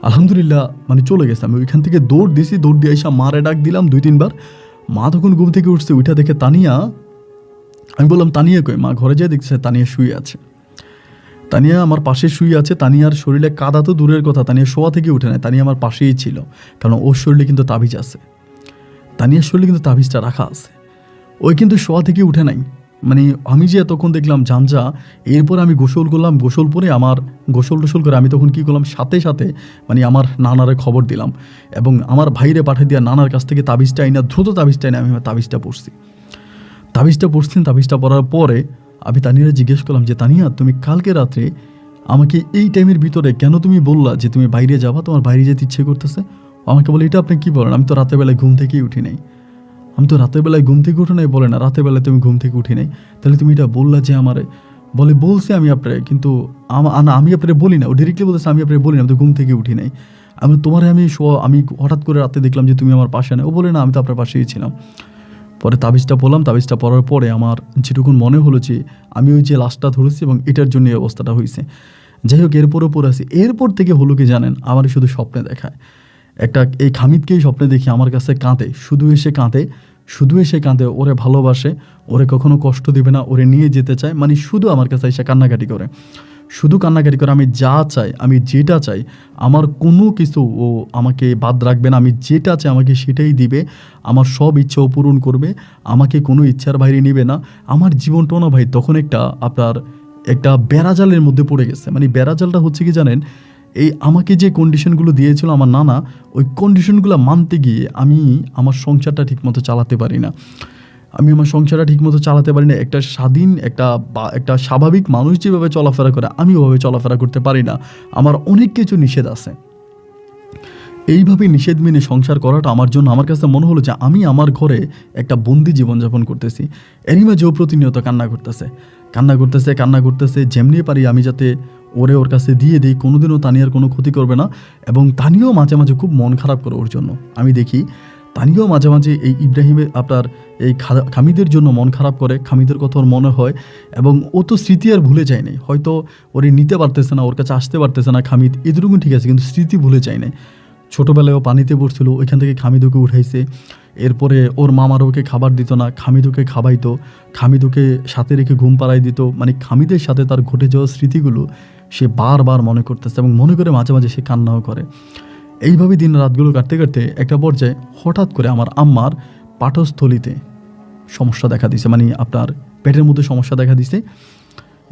আলহামদুলিল্লাহ, মানে চলে গেছে। আমি ওইখান থেকে দৌড় দিয়েছি, দৌড় দিয়ে এসে মারে ডাক দিলাম 2-3 বার। মা তখন ঘুম থেকে উঠছে, ওইটা দেখে তানিয়া, আমি বললাম তানিয়া কই? মা ঘরে যেয়ে দেখছে তানিয়া শুয়ে আছে। তানিয়া আমার পাশে শুয়ে আছে। তানিয়ার শরীরে কাদা তো দূরের কথা, তানিয়া শোয়া থেকে উঠে নেয়, তানিয়া আমার পাশেই ছিল, কারণ ওর শরীরে কিন্তু তাবিজ আছে, তানিয়ার শরীরে কিন্তু তাবিজটা রাখা আছে। ওই কিন্তু শোয়া থেকে উঠে নাই। মানে আমি যে এতক্ষণ দেখলাম জামজা, এরপর আমি গোসল করলাম, গোসল করে আমার গোসল করে আমি তখন কী করলাম, সাথে সাথে মানে আমার নানারে খবর দিলাম, এবং আমার ভাইরে পাঠিয়ে দেওয়া নানার কাছ থেকে তাবিজটা আইনা, দ্রুত তাবিজটা আইনা আমি তাবিজটা পড়ছি। তাবিজটা পড়ার পরে আমি তানিয়ারে জিজ্ঞেস করলাম যে তানিয়া, তুমি কালকে রাত্রে আমাকে এই টাইমের ভিতরে কেন তুমি বললা যে তুমি বাইরে যাবা, তোমার বাইরে যেতে ইচ্ছে করতেছে? আমাকে বলে, এটা আপনি কী বলেন, আমি তো রাতের বেলায় ঘুম থেকেই উঠি নাই। আমি তো রাতের বেলায় ঘুম থেকে উঠে নাই। বলে না, রাতের বেলায় তুমি ঘুম থেকে উঠি নাই, তাহলে তুমি এটা বললা যে আমারে? বলছি আমি আপনারে, কিন্তু আমি আপনারে বলি না। ও ডিরেক্টলি বলতেছে আমি আপনারে বলি না, আমি তো ঘুম থেকে উঠি নাই। আমি হঠাৎ করে রাতে দেখলাম যে তুমি আমার পাশে নেই। ও বলে না, আমি তো আপনার পাশেই ছিলাম। পরে তাবিজটা পড়লাম, তাবিজটা পড়ার পরে আমার যেটুকুন মনে হলো যে আমি ওই যে লাশটা ধরেছি এবং এটার জন্য এই অবস্থাটা হয়েছে। যাই হোক, এরপরও পরে আসি। এরপর থেকে হলো কি জানেন, আমার শুধু স্বপ্নে দেখায় এই খামিদকেই স্বপ্নে দেখি আমার কাছে কাঁদে, শুধু এসে কাঁদে, ওরে ভালোবাসে, ওরে কখনো কষ্ট দিবে না, ওরে নিয়ে যেতে চায়, মানে শুধু আমার কাছে এসে কান্নাকাটি করে। আমি যা চাই, আমি যেটা চাই, আমার কোনো কিছু ও আমাকে বাদ রাখবে না। আমি যেটা চাই আমাকে সেটাই দিবে, আমার সব ইচ্ছাও পূরণ করবে, আমাকে কোনো ইচ্ছার বাইরে নেবে না। আমার জীবনটাও না ভাই তখন একটা বেড়াজালের মধ্যে পড়ে গেছে। মানে বেড়াজালটা হচ্ছে কি জানেন, এই আমাকে যে কন্ডিশনগুলো দিয়েছিল আমার নানা, ওই কন্ডিশনগুলো মানতে গিয়ে আমি আমার সংসারটা ঠিকমতো চালাতে পারি না। একটা স্বাধীন একটা স্বাভাবিক মানুষ যেভাবে চলাফেরা করে আমি ওভাবে চলাফেরা করতে পারি না। আমার অনেক কিছু নিষেধ আছে। এইভাবে নিষেধ মেনে সংসার করাটা আমার কাছে মনে হলো যে আমি আমার ঘরে একটা বন্দি জীবনযাপন করতেছি। এরই মাঝেও প্রতিনিয়ত কান্না করতেছে। যেমনি পারি আমি যাতে ওর কাছে দিয়ে দিই, কোনোদিনও তানিয়ার কোনো ক্ষতি করবে না। এবং তানিয়াও মাঝে মাঝে খুব মন খারাপ করে ওর জন্য। আমি দেখি তানিয়াও মাঝে মাঝে এই ইব্রাহিমের এই খামিদের জন্য মন খারাপ করে, খামিদের কথা ওর মনে হয়। এবং ও তো স্মৃতি আর ভুলে যায় নাই, হয়তো ওরে নিতে পারতেছে না, ওর কাছে আসতে পারতেছে না খামিদ, এটুকু ঠিক আছে, কিন্তু স্মৃতি ভুলে যায় নাই। ছোটোবেলায় ও পানিতে পড়ছিল, ওইখান থেকে খামিদুকে উঠাইছে। এরপরে ওর মামার ওকে খাবার দিত না, খামিদুকে খাওয়াইতো, খামিদুকে সাথে রেখে ঘুম পাড়াই দিত। মানে খামিদের সাথে তার ঘটে যাওয়া স্মৃতিগুলো সে বারবার মনে করতেছে, এবং মনে করে মাঝে মাঝে সে কান্নাও করে। এইভাবে দিন রাতগুলো কাটতে কাটতে একটা পর্যায়ে হঠাৎ করে আমার আম্মার পাঠস্থলিতে সমস্যা দেখা দিছে, মানে আপনার পেটের মধ্যে সমস্যা দেখা দিছে।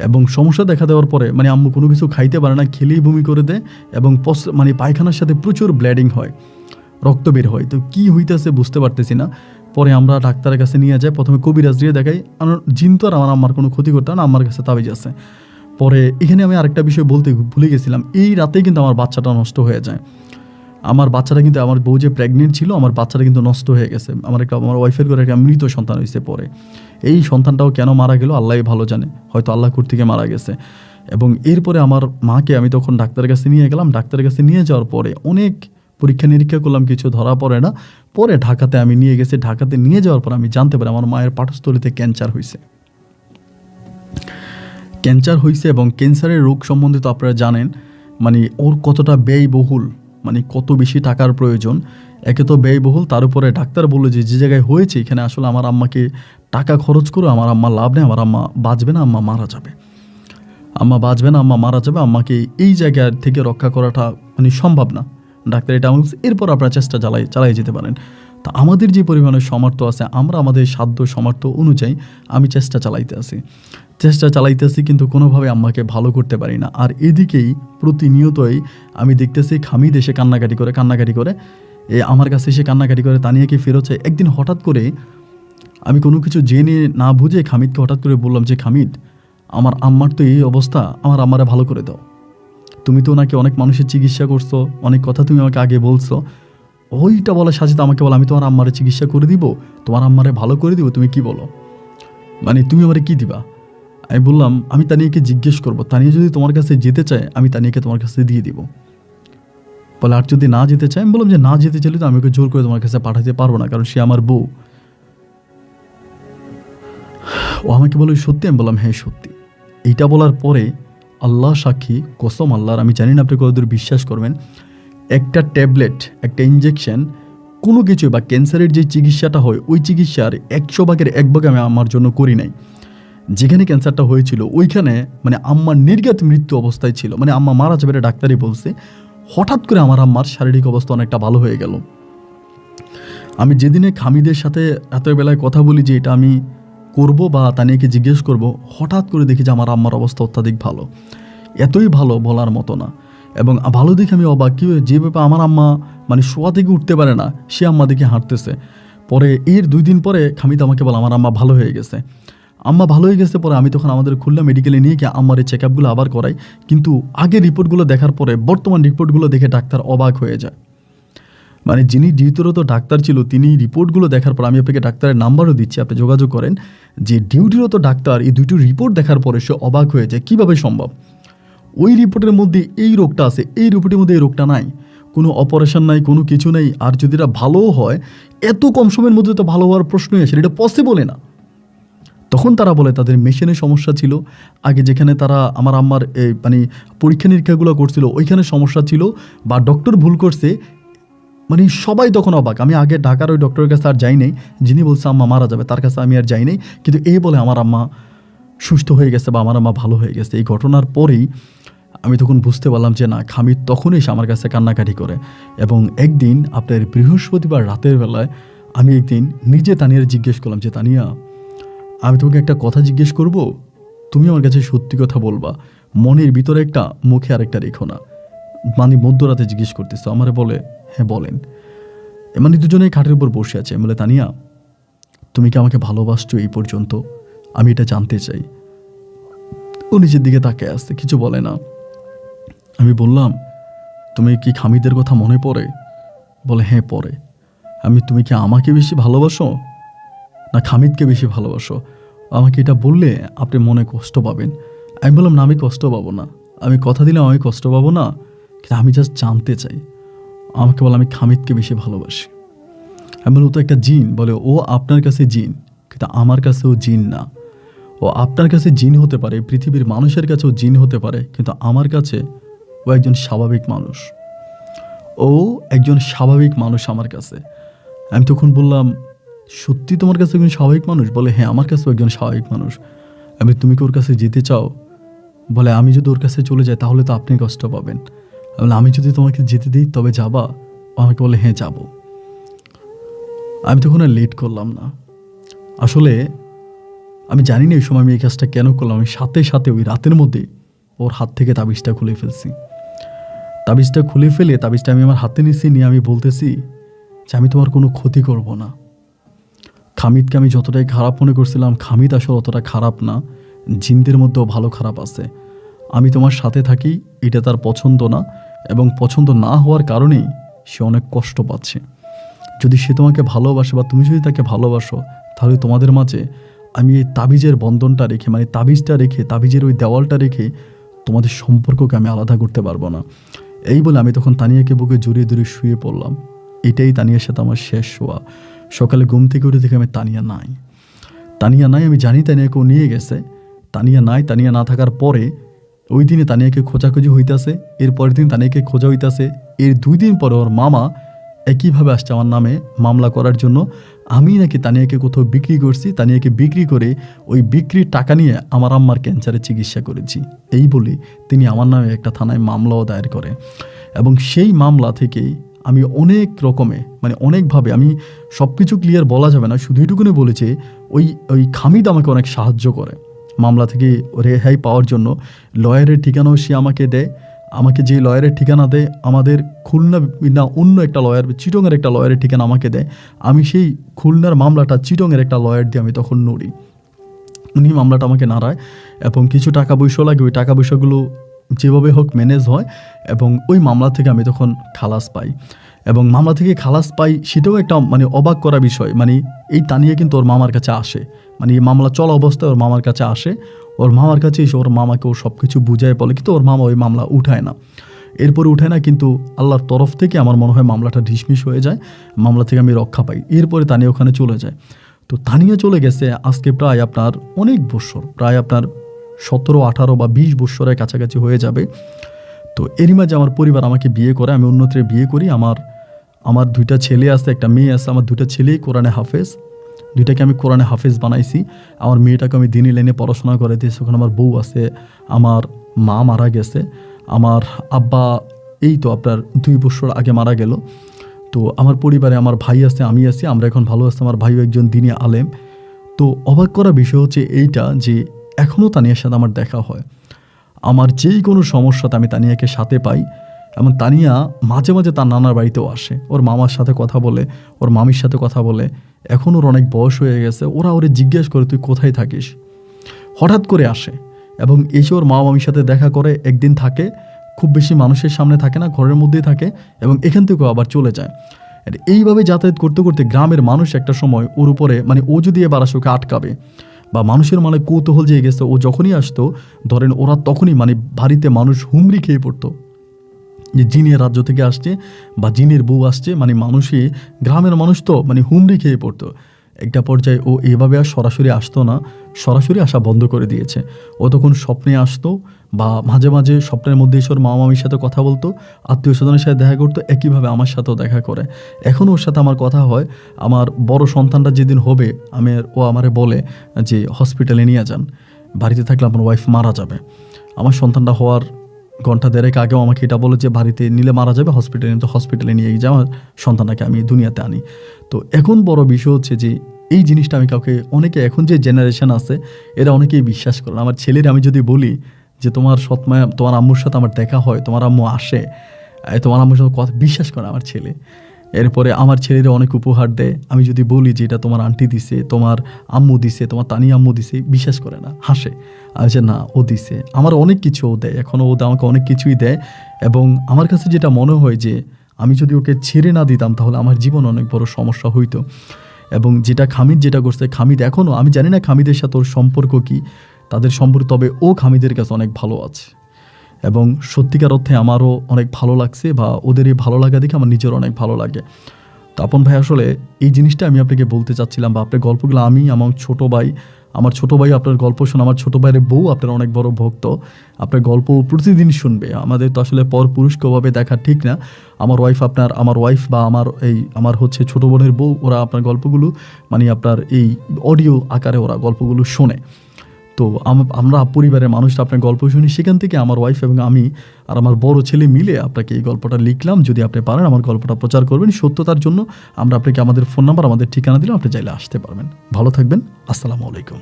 এবং সমস্যা দেখা দেওয়ার পরে মানে আম্মু কোনো কিছু খাইতে পারে না, খেলেই বমি করে দেয়, এবং মানে পায়খানার সাথে প্রচুর ব্লিডিং হয়, রক্ত বের হয়। তো কী হইতেছে বুঝতে পারতেছি না। পরে আমরা ডাক্তারের কাছে নিয়ে যাই, প্রথমে কবিরাজ দিয়ে দেখাই। জিন তো আর আমার আম্মার কোনো ক্ষতি করতে না, আমার কাছে তাবিজ আছে। পরে এখানে আমি আরেকটা বিষয় বলতে ভুলে গেছিলাম, এই রাতেই কিন্তু আমার বাচ্চাটা নষ্ট হয়ে যায়। আমার বাচ্চাটা কিন্তু, আমার বউ যে প্রেগনেন্ট ছিল, আমার বাচ্চাটা কিন্তু নষ্ট হয়ে গেছে। আমার ওয়াইফের করে একটা মৃত সন্তান হয়েছে। পরে এই সন্তানটাও কেন মারা গেল আল্লাহই ভালো জানে, হয়তো আল্লাহ কর্তৃকে মারা গেছে। এবং এরপরে আমার মাকে আমি তখন ডাক্তারের কাছে নিয়ে গেলাম। ডাক্তারের কাছে নিয়ে যাওয়ার পরে অনেক পরীক্ষা নিরীক্ষা করলাম, কিছু ধরা পড়ে না। পরে ঢাকাতে আমি নিয়ে গেছি। ঢাকাতে নিয়ে যাওয়ার পর আমি জানতে পারি আমার মায়ের পাকস্থলীতে ক্যান্সার হয়েছে। ক্যান্সার হয়েছে এবং ক্যান্সারের রোগ সম্বন্ধে তো আপনারা জানেন, মানে ওর কতটা ব্যয়বহুল, মানে কত বেশি টাকার প্রয়োজন। একে তো ব্যয়বহুল, তার উপরে ডাক্তার বললো যে যে জায়গায় হয়েছে এখানে আসলে আমার আম্মাকে টাকা খরচ করে আমার আম্মা লাভ নেই, আমার আম্মা বাঁচবে না, আম্মা মারা যাবে। আম্মা বাঁচবে না, আম্মা মারা যাবে, আম্মাকে এই জায়গা থেকে রক্ষা করাটা মানে সম্ভব না। ডাক্তার এটা আমাকে বলছে, এরপর আপনারা চেষ্টা চালিয়ে যেতে পারেন। তা আমাদের যে পরিমাণে সামর্থ্য আছে, আমরা আমাদের সাধ্য সামর্থ্য অনুযায়ী আমি চেষ্টা চালাইতেছি, কিন্তু কোনোভাবে আম্মাকে ভালো করতে পারি না। আর এদিকেই প্রতিনিয়তই আমি দেখতেছি খামিদ এসে কান্নাকাটি করে আমার কাছে এসে কান্নাকাটি করে তানিয়াকে ফেরত চাই। একদিন হঠাৎ করে আমি কোনো কিছু জেনে না বুঝে খামিদকে হঠাৎ করে বললাম যে, খামিদ, আমার আম্মার তো এই অবস্থা, আমার আম্মারে ভালো করে দাও। তুমি তো নাকি অনেক মানুষের চিকিৎসা করছো, অনেক কথা তুমি আমাকে আগে বলছো। ওইটা বলার সাথে আমাকে বলো আমি তোমার আম্মারে চিকিৎসা করে দিব, তোমার আম্মারে ভালো করে দিব, তুমি কি বলো, মানে তুমি আমারে কি দিবা? আমি বললাম আমি তানিয়াকে জিজ্ঞেস করবো, তানিয়া যদি তোমার কাছে যেতে চায় আমি তানিয়াকে তোমার কাছে দিয়ে দিব। বলে আর যদি না যেতে চায়? আমি বললাম যে না যেতে চাইলে তো আমি ওকে জোর করে তোমার কাছে পাঠাতে পারবো না, কারণ সে আমার বউ। ও আমাকে বলে সত্যি? আমি বললাম হ্যাঁ সত্যি। এইটা বলার পরে আল্লাহ সাক্ষী, কসম আল্লাহর, আমি জানি না আপনি কতদূর বিশ্বাস করবেন, একটা ট্যাবলেট, একটা ইঞ্জেকশন, কোনো কিছু বা ক্যান্সারের যে চিকিৎসাটা হয় ওই চিকিৎসার 100 ভাগের 1 ভাগ আমি আমার জন্য করি নাই। যেখানে ক্যান্সারটা হয়েছিল ওইখানে মানে আম্মার নির্ঘাত মৃত্যু অবস্থায় ছিল, মানে আম্মা মারা যাবে ডাক্তারই বলছে। হঠাৎ করে আমার আম্মার শারীরিক অবস্থা অনেকটা ভালো হয়ে গেল। আমি যেদিনে খামিদের সাথে রাতের বেলায় কথা বলি যে এটা আমি করব বা তানিয়াকে জিজ্ঞেস করব, হঠাৎ করে দেখি যে আমার আম্মার অবস্থা অত্যাধিক ভালো, এতই ভালো বলার মতো না। এবং ভালো দেখে আমি অবাক, কি যেভাবে আমার আম্মা মানে শোয়া থেকে উঠতে পারে না, সে আম্মা দেখে হাঁটতেছে। পরে এর 2 দিন পরে খামিদ আমাকে বলে আমার আম্মা ভালো হয়ে গেছে। আম্মা ভালো হয়ে গেছে পরে আমি তখন আমাদের খুলনা মেডিকেলে নিয়ে গিয়ে আম্মার এই চেক আপগুলো আবার করাই। কিন্তু আগের রিপোর্টগুলো দেখার পরে বর্তমান রিপোর্টগুলো দেখে ডাক্তার অবাক হয়ে যায়। মানে যিনি ডিউটিরত ডাক্তার ছিল তিনি রিপোর্টগুলো দেখার পর, আমি আপনাকে ডাক্তারের নাম্বারও দিচ্ছি, আপনি যোগাযোগ করেন, যে ডিউটিরত ডাক্তার এই 2টি রিপোর্ট দেখার পরে সে অবাক হয়ে যায় কীভাবে সম্ভব। ওই রিপোর্টের মধ্যে এই রোগটা আছে, এই রিপোর্টের মধ্যে এই রোগটা নাই, কোনো অপারেশন নাই, কোনো কিছু নেই। আর যদি এটা ভালোও হয় এত কম সময়ের মধ্যে তো ভালো হওয়ার প্রশ্নই আসে, এটা পসিবলই না। তখন তারা বলে তাদের মেশিনের সমস্যা ছিল, আগে যেখানে তারা আমার আম্মার মানে পরীক্ষা নিরীক্ষাগুলো করছিল ওইখানে সমস্যা ছিল, বা ডক্টর ভুল করছে। মানে সবাই তখন অবাক। আমি আগে ঢাকার ওই ডক্টরের কাছে আর যাই নাই, যিনি বলছে আম্মা মারা যাবে, তার কাছে আমি আর যাই নাই। কিন্তু এই বলে আমার আম্মা সুস্থ হয়ে গেছে বা আমার আম্মা ভালো হয়ে গেছে। এই ঘটনার পরেই আমি তখন বুঝতে পারলাম যে না, খামিদ তখনই এসে আমার কাছে কান্নাকাটি করে। এবং একদিন আপনার বৃহস্পতিবার রাতের বেলায় আমি একদিন নিজে তানিয়ার জিজ্ঞেস করলাম যে তানিয়া, আমি তোমাকে একটা কথা জিজ্ঞেস করব, তুমি আমার কাছে সত্যি কথা বলবা, মনের ভিতরে একটা মুখে আরেকটা রেখো না। মানে মধ্যরাতে জিজ্ঞেস করতেছো। আমারে বলে হ্যাঁ বলেন। মানে দুজনেই খাটের উপর বসে আছে। বলে তানিয়া, তুমি কি আমাকে ভালোবাসছো এই পর্যন্ত? আমি এটা জানতে চাই। ও নিচের দিকে তাকিয়ে আসছে, কিছু বলে না। আমি বললাম তুমি কি খামিদের কথা মনে পড়ে? বলে হ্যাঁ পড়ে। তুমি কি আমাকে বেশি ভালোবাসো না খামিদকে বেশি ভালোবাসো? আমাকে এটা বললে আপনি মনে কষ্ট পাবেন। আমি বললাম না, আমি কষ্ট পাবো না, আমি কথা দিলাম আমি কষ্ট পাবো না, কিন্তু আমি জাস্ট জানতে চাই। আমাকে বলে আমি খামিদকে বেশি ভালোবাসি। আমি বললাম ও তো একটা জিন। বলে ও আপনার কাছে জিন, কিন্তু আমার কাছেও জিন না। ও আপনার কাছে জিন হতে পারে, পৃথিবীর মানুষের কাছেও জিন হতে পারে, কিন্তু আমার কাছে ও একজন স্বাভাবিক মানুষ। ও একজন স্বাভাবিক মানুষ আমার কাছে। আমি তখন বললাম সত্যি তোমার কাছে একজন স্বাভাবিক মানুষ? বলে হ্যাঁ, আমার কাছেও একজন স্বাভাবিক মানুষ। তুমি কি ওর কাছে যেতে চাও? বলে আমি যদি ওর কাছে চলে যাই তাহলে তো আপনি কষ্ট পাবেন। আমি যদি তোমাকে যেতে দিই তবে যাবা? আমাকে বলে হ্যাঁ যাব। আমি তখন আর লেট করলাম না। আসলে আমি জানি না এই সময় আমি এই কাজটা কেন করলাম। আমি সাথে সাথে ওই রাতের মধ্যে ওর হাত থেকে তাবিজটা খুলে ফেলছি। তাবিজটা খুলে ফেলে তাবিজটা আমি আমার হাতে নিয়েছি, নিয়ে আমি বলতেছি যে আমি তোমার কোনো ক্ষতি করব না। খামিদকে আমি যতটাই খারাপ মনে করছিলাম, খামিদ আসলে অতটা খারাপ না। জিনদের মধ্যেও ভালো খারাপ আছে। আমি তোমার সাথে থাকি এটা তার পছন্দ না, এবং পছন্দ না হওয়ার কারণেই সে অনেক কষ্ট পাচ্ছে। যদি সে তোমাকে ভালোবাসে বা তুমি যদি তাকে ভালোবাসো, তাহলে তোমাদের মাঝে আমি এই তাবিজের বন্ধনটা রেখে, মানে তাবিজটা রেখে, তাবিজের ওই দেওয়ালটা রেখে তোমাদের সম্পর্ককে আমি আলাদা করতে পারবো না। এই বলে আমি তখন তানিয়াকে বুকে জড়িয়ে ধরে শুয়ে পড়লাম। এটাই তানিয়ার সাথে আমার শেষ শোয়া। সকালে ঘুম থেকে উঠে দেখে আমি তানিয়া নাই। আমি জানি তানিয়াকেও নিয়ে গেছে। তানিয়া নাই। তানিয়া না থাকার পরে ওই দিনে তানিয়াকে খোঁজাখুঁজি হইতাছে, এর পরের দিন তানিয়াকে খোঁজা হইতাছে, এর 2 দিন পরে ওর মামা একইভাবে আসছে আমার নামে মামলা করার জন্য। আমি নাকি তানিয়াকে কোথাও বিক্রি করছি, তানিয়াকে বিক্রি করে ওই বিক্রির টাকা নিয়ে আমার আম্মার ক্যান্সারের চিকিৎসা করেছি, এই বলে তিনি আমার নামে একটা থানায় মামলাও দায়ের করে। এবং সেই মামলা থেকেই আমি অনেক রকমে, মানে অনেকভাবে, আমি সব কিছু ক্লিয়ার বলা যাবে না, শুধু এইটুকুনি বলেছে ওই খামিদ আমাকে অনেক সাহায্য করে মামলা থেকে রেহাই পাওয়ার জন্য। লয়ারের ঠিকানাও সে আমাকে দেয়। আমাকে যে লয়ারের ঠিকানা দেয়, আমাদের খুলনা না অন্য একটা লয়ার, চিটংয়ের একটা লয়ারের ঠিকানা আমাকে দেয়। আমি সেই খুলনার মামলাটা চিটংয়ের একটা লয়ার দিয়ে আমি তখন নড়ি। উনি মামলাটা আমাকে নাড়ায় এবং কিছু টাকা পয়সা লাগে, ওই টাকা পয়সাগুলো যেভাবে হোক ম্যানেজ হয়, এবং ওই মামলা থেকে আমি তখন খালাস পাই। এবং মামলা থেকে খালাস পাই, সেটাও একটা মানে অবাক করা বিষয়। মানে এই তানিয়া কিন্তু ওর মামার কাছে আসে, মানে এই মামলা চলা অবস্থায় ওর মামার কাছে আসে। ওর মামার কাছে এসে ওর মামাকে ও সব কিছু বুঝায় বলে, কিন্তু ওর মামা ওই মামলা উঠায় না। এরপরে উঠায় না, কিন্তু আল্লাহর তরফ থেকে আমার মনে হয় মামলাটা ঢিসমিস হয়ে যায়, মামলা থেকে আমি রক্ষা পাই। এরপরে তানিয়া ওখানে চলে যায়। তো তানিয়া চলে গেছে আজকে প্রায় আপনার অনেক বছর, প্রায় আপনার 17, 18 বা 20 বছরের কাছাকাছি হয়ে যাবে। তো এরই মাঝে আমার পরিবার আমাকে বিয়ে করে, আমি অন্যত্রে বিয়ে করি। আমার 2টা ছেলে আছে, একটা মেয়ে আছে। আমার 2টা ছেলেই কোরআনে হাফেজ, 2টাকে আমি কোরআনে হাফেজ বানাইছি। আমার মেয়েটাকে আমি দিনী লাইনে পড়াশোনা করে দিয়েছি। ওখানে আমার বউ আছে, আমার মা মারা গেছে, আমার আব্বা এই তো আপনার 2 বছর আগে মারা গেল। তো আমার পরিবারে আমার ভাই আছে, আমি আছি, আমরা এখন ভালো আছি। আমার ভাইও একজন দিনী আলেম। তো অবাক করা বিষয় হচ্ছে এইটা যে এখনও তানিয়ার সাথে আমার দেখা হয়। আমার যেই কোনো সমস্যাতে আমি তানিয়াকে সাথে পাই, এবং তানিয়া মাঝে মাঝে তার নানার বাড়িতেও আসে, ওর মামার সাথে কথা বলে, ওর মামির সাথে কথা বলে। এখন ওর অনেক বয়স হয়ে গেছে, ওরে জিজ্ঞেস করে তুই কোথায় থাকিস। হঠাৎ করে আসে এবং এসে ওর মা মামির সাথে দেখা করে, একদিন থাকে, খুব বেশি মানুষের সামনে থাকে না, ঘরের মধ্যেই থাকে, এবং এখান থেকেও আবার চলে যায়। আর এইভাবে যাতায়াত করতে করতে গ্রামের মানুষ একটা সময় ওর উপরে, মানে ও যদি এবার আসে ওকে আটকাবে, বা মানুষের মানে কৌতূহল যে গেছে, ও যখনই আসতো ধরেন ওরা তখনই মানে বাড়িতে মানুষ হুমড়ি খেয়ে পড়তো যে জিনের রাজ্য থেকে আসছে বা জিনের বউ আসছে, মানে মানুষই, গ্রামের মানুষ তো মানে হুমড়ি খেয়ে পড়তো। একটা পর্যায়ে ও এভাবে আর সরাসরি আসতো না, সরাসরি আসা বন্ধ করে দিয়েছে। ও তখন স্বপ্নে আসতো, বা মাঝে মাঝে স্বপ্নের মধ্যে এসে ওর মা মামির সাথে কথা বলতো, আত্মীয় স্বজনের সাথে দেখা করতো, একইভাবে আমার সাথেও দেখা করে। এখন ওর সাথে আমার কথা হয়। আমার বড় সন্তানটা যেদিন হবে, ও আমারে বলে যে হসপিটালে নিয়ে যান, বাড়িতে থাকলে আমার ওয়াইফ মারা যাবে। আমার সন্তানটা হওয়ার ঘন্টা দেড়েক আগেও আমাকে এটা বলে যে বাড়িতে নিলে মারা যাবে, হসপিটালে নিয়ে গিয়ে আমার সন্তানটাকে আমি দুনিয়াতে আনি। তো এখন বড় বিষয় হচ্ছে যে এই জিনিসটা আমি অনেকে এখন যে জেনারেশন আছে এরা অনেকেই বিশ্বাস করে। আমার ছেলের আমি যদি বলি যে তোমার সৎমা, তোমার আম্মুর সাথে আমার দেখা হয়, তোমার আম্মু আসে, তোমার আম্মুর সাথে কথা, বিশ্বাস করে আমার ছেলে। এরপরে আমার ছেলেরা অনেক উপহার দেয়। আমি যদি বলি যে এটা তোমার আন্টি দিছে, তোমার আম্মু দিছে, তোমার তানি আম্মু দিছে, বিশ্বাস করে না, হাসে। আমি যে না, ও দিছে। আমার অনেক কিছু ও দেয়, এখনও ও আমাকে অনেক কিছুই দেয়। এবং আমার কাছে যেটা মনে হয় যে আমি যদি ওকে ছেড়ে না দিতাম তাহলে আমার জীবন অনেক বড় সমস্যা হইতো। এবং খামিদ যেটা করছে, খামিদ এখনও, আমি জানি না খামিদের সাথে ওর সম্পর্ক কি, তাদের সম্পর্ক, তবে ও খামিদের কাছে অনেক ভালো আছে। এবং সত্যিকার অর্থে আমারও অনেক ভালো লাগছে, বা ওদের এই ভালো লাগা দেখে আমার নিজের অনেক ভালো লাগে। তো আপন ভাই, আসলে এই জিনিসটা আমি আপনাকে বলতে চাচ্ছিলাম, বা আপনার গল্পগুলো আমার ছোটো ভাই আপনার গল্প শুনে, আমার ছোটো ভাইয়ের বউ আপনার অনেক বড় ভক্ত, আপনার গল্প প্রতিদিন শুনবে। আমাদের তো আসলে পর পুরুষকে ওভাবে দেখা ঠিক না। আমার ওয়াইফ বা আমার হচ্ছে ছোটো বোনের বউ, ওরা আপনার গল্পগুলো মানে আপনার এই অডিও আকারে ওরা গল্পগুলো শোনে। তো আমরা পরিবারের মানুষরা আপনার গল্প শুনি, সেখান থেকে আমার ওয়াইফ এবং আমি আর আমার বড় ছেলে মিলে আপনাকে এই গল্পটা লিখলাম। যদি আপনি পারেন আমার গল্পটা প্রচার করবেন, সত্যতার জন্য আমরা আপনাকে আমাদের ফোন নাম্বার, আমাদের ঠিকানা দিলাম, আপনি চাইলে আসতে পারবেন। ভালো থাকবেন, আসসালামু আলাইকুম।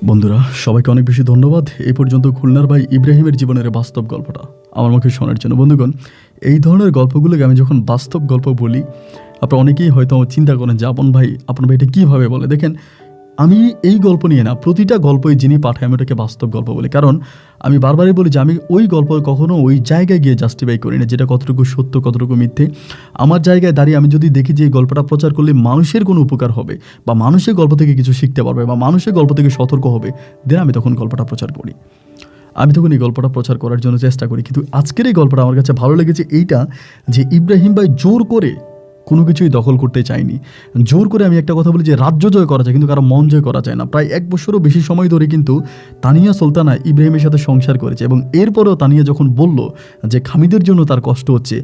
বন্ধুরা, সবাইকে অনেক বেশি ধন্যবাদ এই পর্যন্ত খুলনার ভাই ইব্রাহিমের জীবনের বাস্তব গল্পটা আমার মুখে শোনার জন্য। বন্ধুগণ, এই ধরনের গল্পগুলোকে আমি যখন বাস্তব গল্প বলি, আপনারা অনেকেই হয়তো চিন্তা করেন যে আপন ভাই এটা কীভাবে বলে। দেখেন, আমি এই গল্প নিয়ে না, প্রতিটা গল্পই যিনি পাঠায় আমি ওটাকে বাস্তব গল্প বলি। কারণ আমি বারবারই বলি যে আমি ওই গল্প কখনো ওই জায়গায় গিয়ে জাস্টিফাই করি না যেটা কতটুকু সত্য কতটুকু মিথ্যে। আমার জায়গায় দাঁড়িয়ে আমি যদি দেখি যে এই গল্পটা প্রচার করলে মানুষের কোনো উপকার হবে বা মানুষের গল্প থেকে কিছু শিখতে পারবে বা মানুষের গল্প থেকে সতর্ক হবে, দেন আমি তখন গল্পটা প্রচার করি। আমি তখন এই গল্পটা প্রচার করার জন্য চেষ্টা করি। কিন্তু আজকের এই গল্পটা আমার কাছে ভালো লেগেছে এইটা যে ইব্রাহিম ভাই জোর করে কোনো কিছুই দখল করতে চায়নি। জোর করে আমি একটা কথা বলি যে রাজ্য জয় করা যায় কিন্তু কারো মন জয় করা যায় না। প্রায় 1 বছরও বেশি সময় ধরে কিন্তু তানিয়া সুলতানা ইব্রাহিমের সাথে সংসার করেছে এবং এরপরেও তানিয়া যখন বলল যে খামিদের জন্য তার কষ্ট হচ্ছে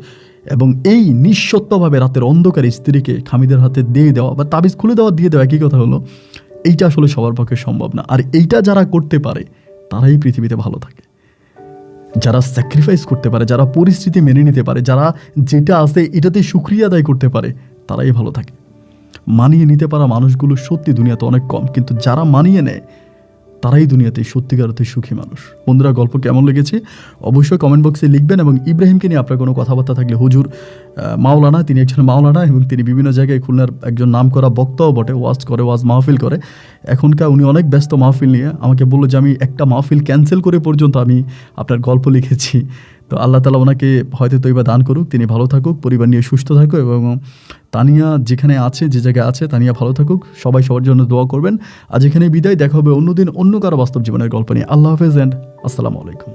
এবং এই নিঃসত্ত্বভাবে রাতের অন্ধকারে স্ত্রীকে খামিদের হাতে দিয়ে দেওয়া বা তাবিজ খুলে দেওয়া দিয়ে দেওয়া একই কথা হলো, এইটা আসলে সবার পক্ষে সম্ভব না। আর এইটা যারা করতে পারে তারাই পৃথিবীতে ভালো থাকে। যারা স্যাক্রিফাইস করতে পারে, যারা পরিস্থিতি মেনে নিতে পারে, যারা যেটা আছে এটাতে শুকরিয়া আদায় করতে পারে, তারাই ভালো থাকে। মানিয়ে নিতে পারা মানুষগুলো সত্যি দুনিয়াতে অনেক কম, কিন্তু যারা মানিয়ে নেয় তারাই দুনিয়াতে সত্যিকার অর্থে সুখী মানুষ। বন্ধুরা, গল্প কেমন লেগেছে অবশ্যই কমেন্ট বক্সে লিখবেন। এবং ইব্রাহিমকে নিয়ে আপনার কোনো কথাবার্তা থাকলে, হুজুর মাওলানা, তিনি একজন মাওলানা এবং তিনি বিভিন্ন জায়গায় খুলনার একজন নামকরা বক্তাও বটে, ওয়াজ মাহফিল করে। এখনকার উনি অনেক ব্যস্ত মাহফিল নিয়ে। আমাকে বললো যে আমি একটা মাহফিল ক্যান্সেল করে পর্যন্ত আমি আপনার গল্প লিখেছি। তো আল্লাহ তাআলা ওনাকে হয়তো তৈবা দান করুক, তিনি ভালো থাকুক, পরিবার নিয়ে সুস্থ থাকুক এবং তানিয়া যেখানে আছে, যে জায়গায় আছে, তানিয়া ভালো থাকুক। সবাই সবার জন্য দোয়া করবেন। আজ এখানে বিদায়, দেখা হবে অন্যদিন অন্য কারো বাস্তব জীবনের গল্প নিয়ে। আল্লাহ হাফেজ অ্যান্ড আসসালামু আলাইকুম।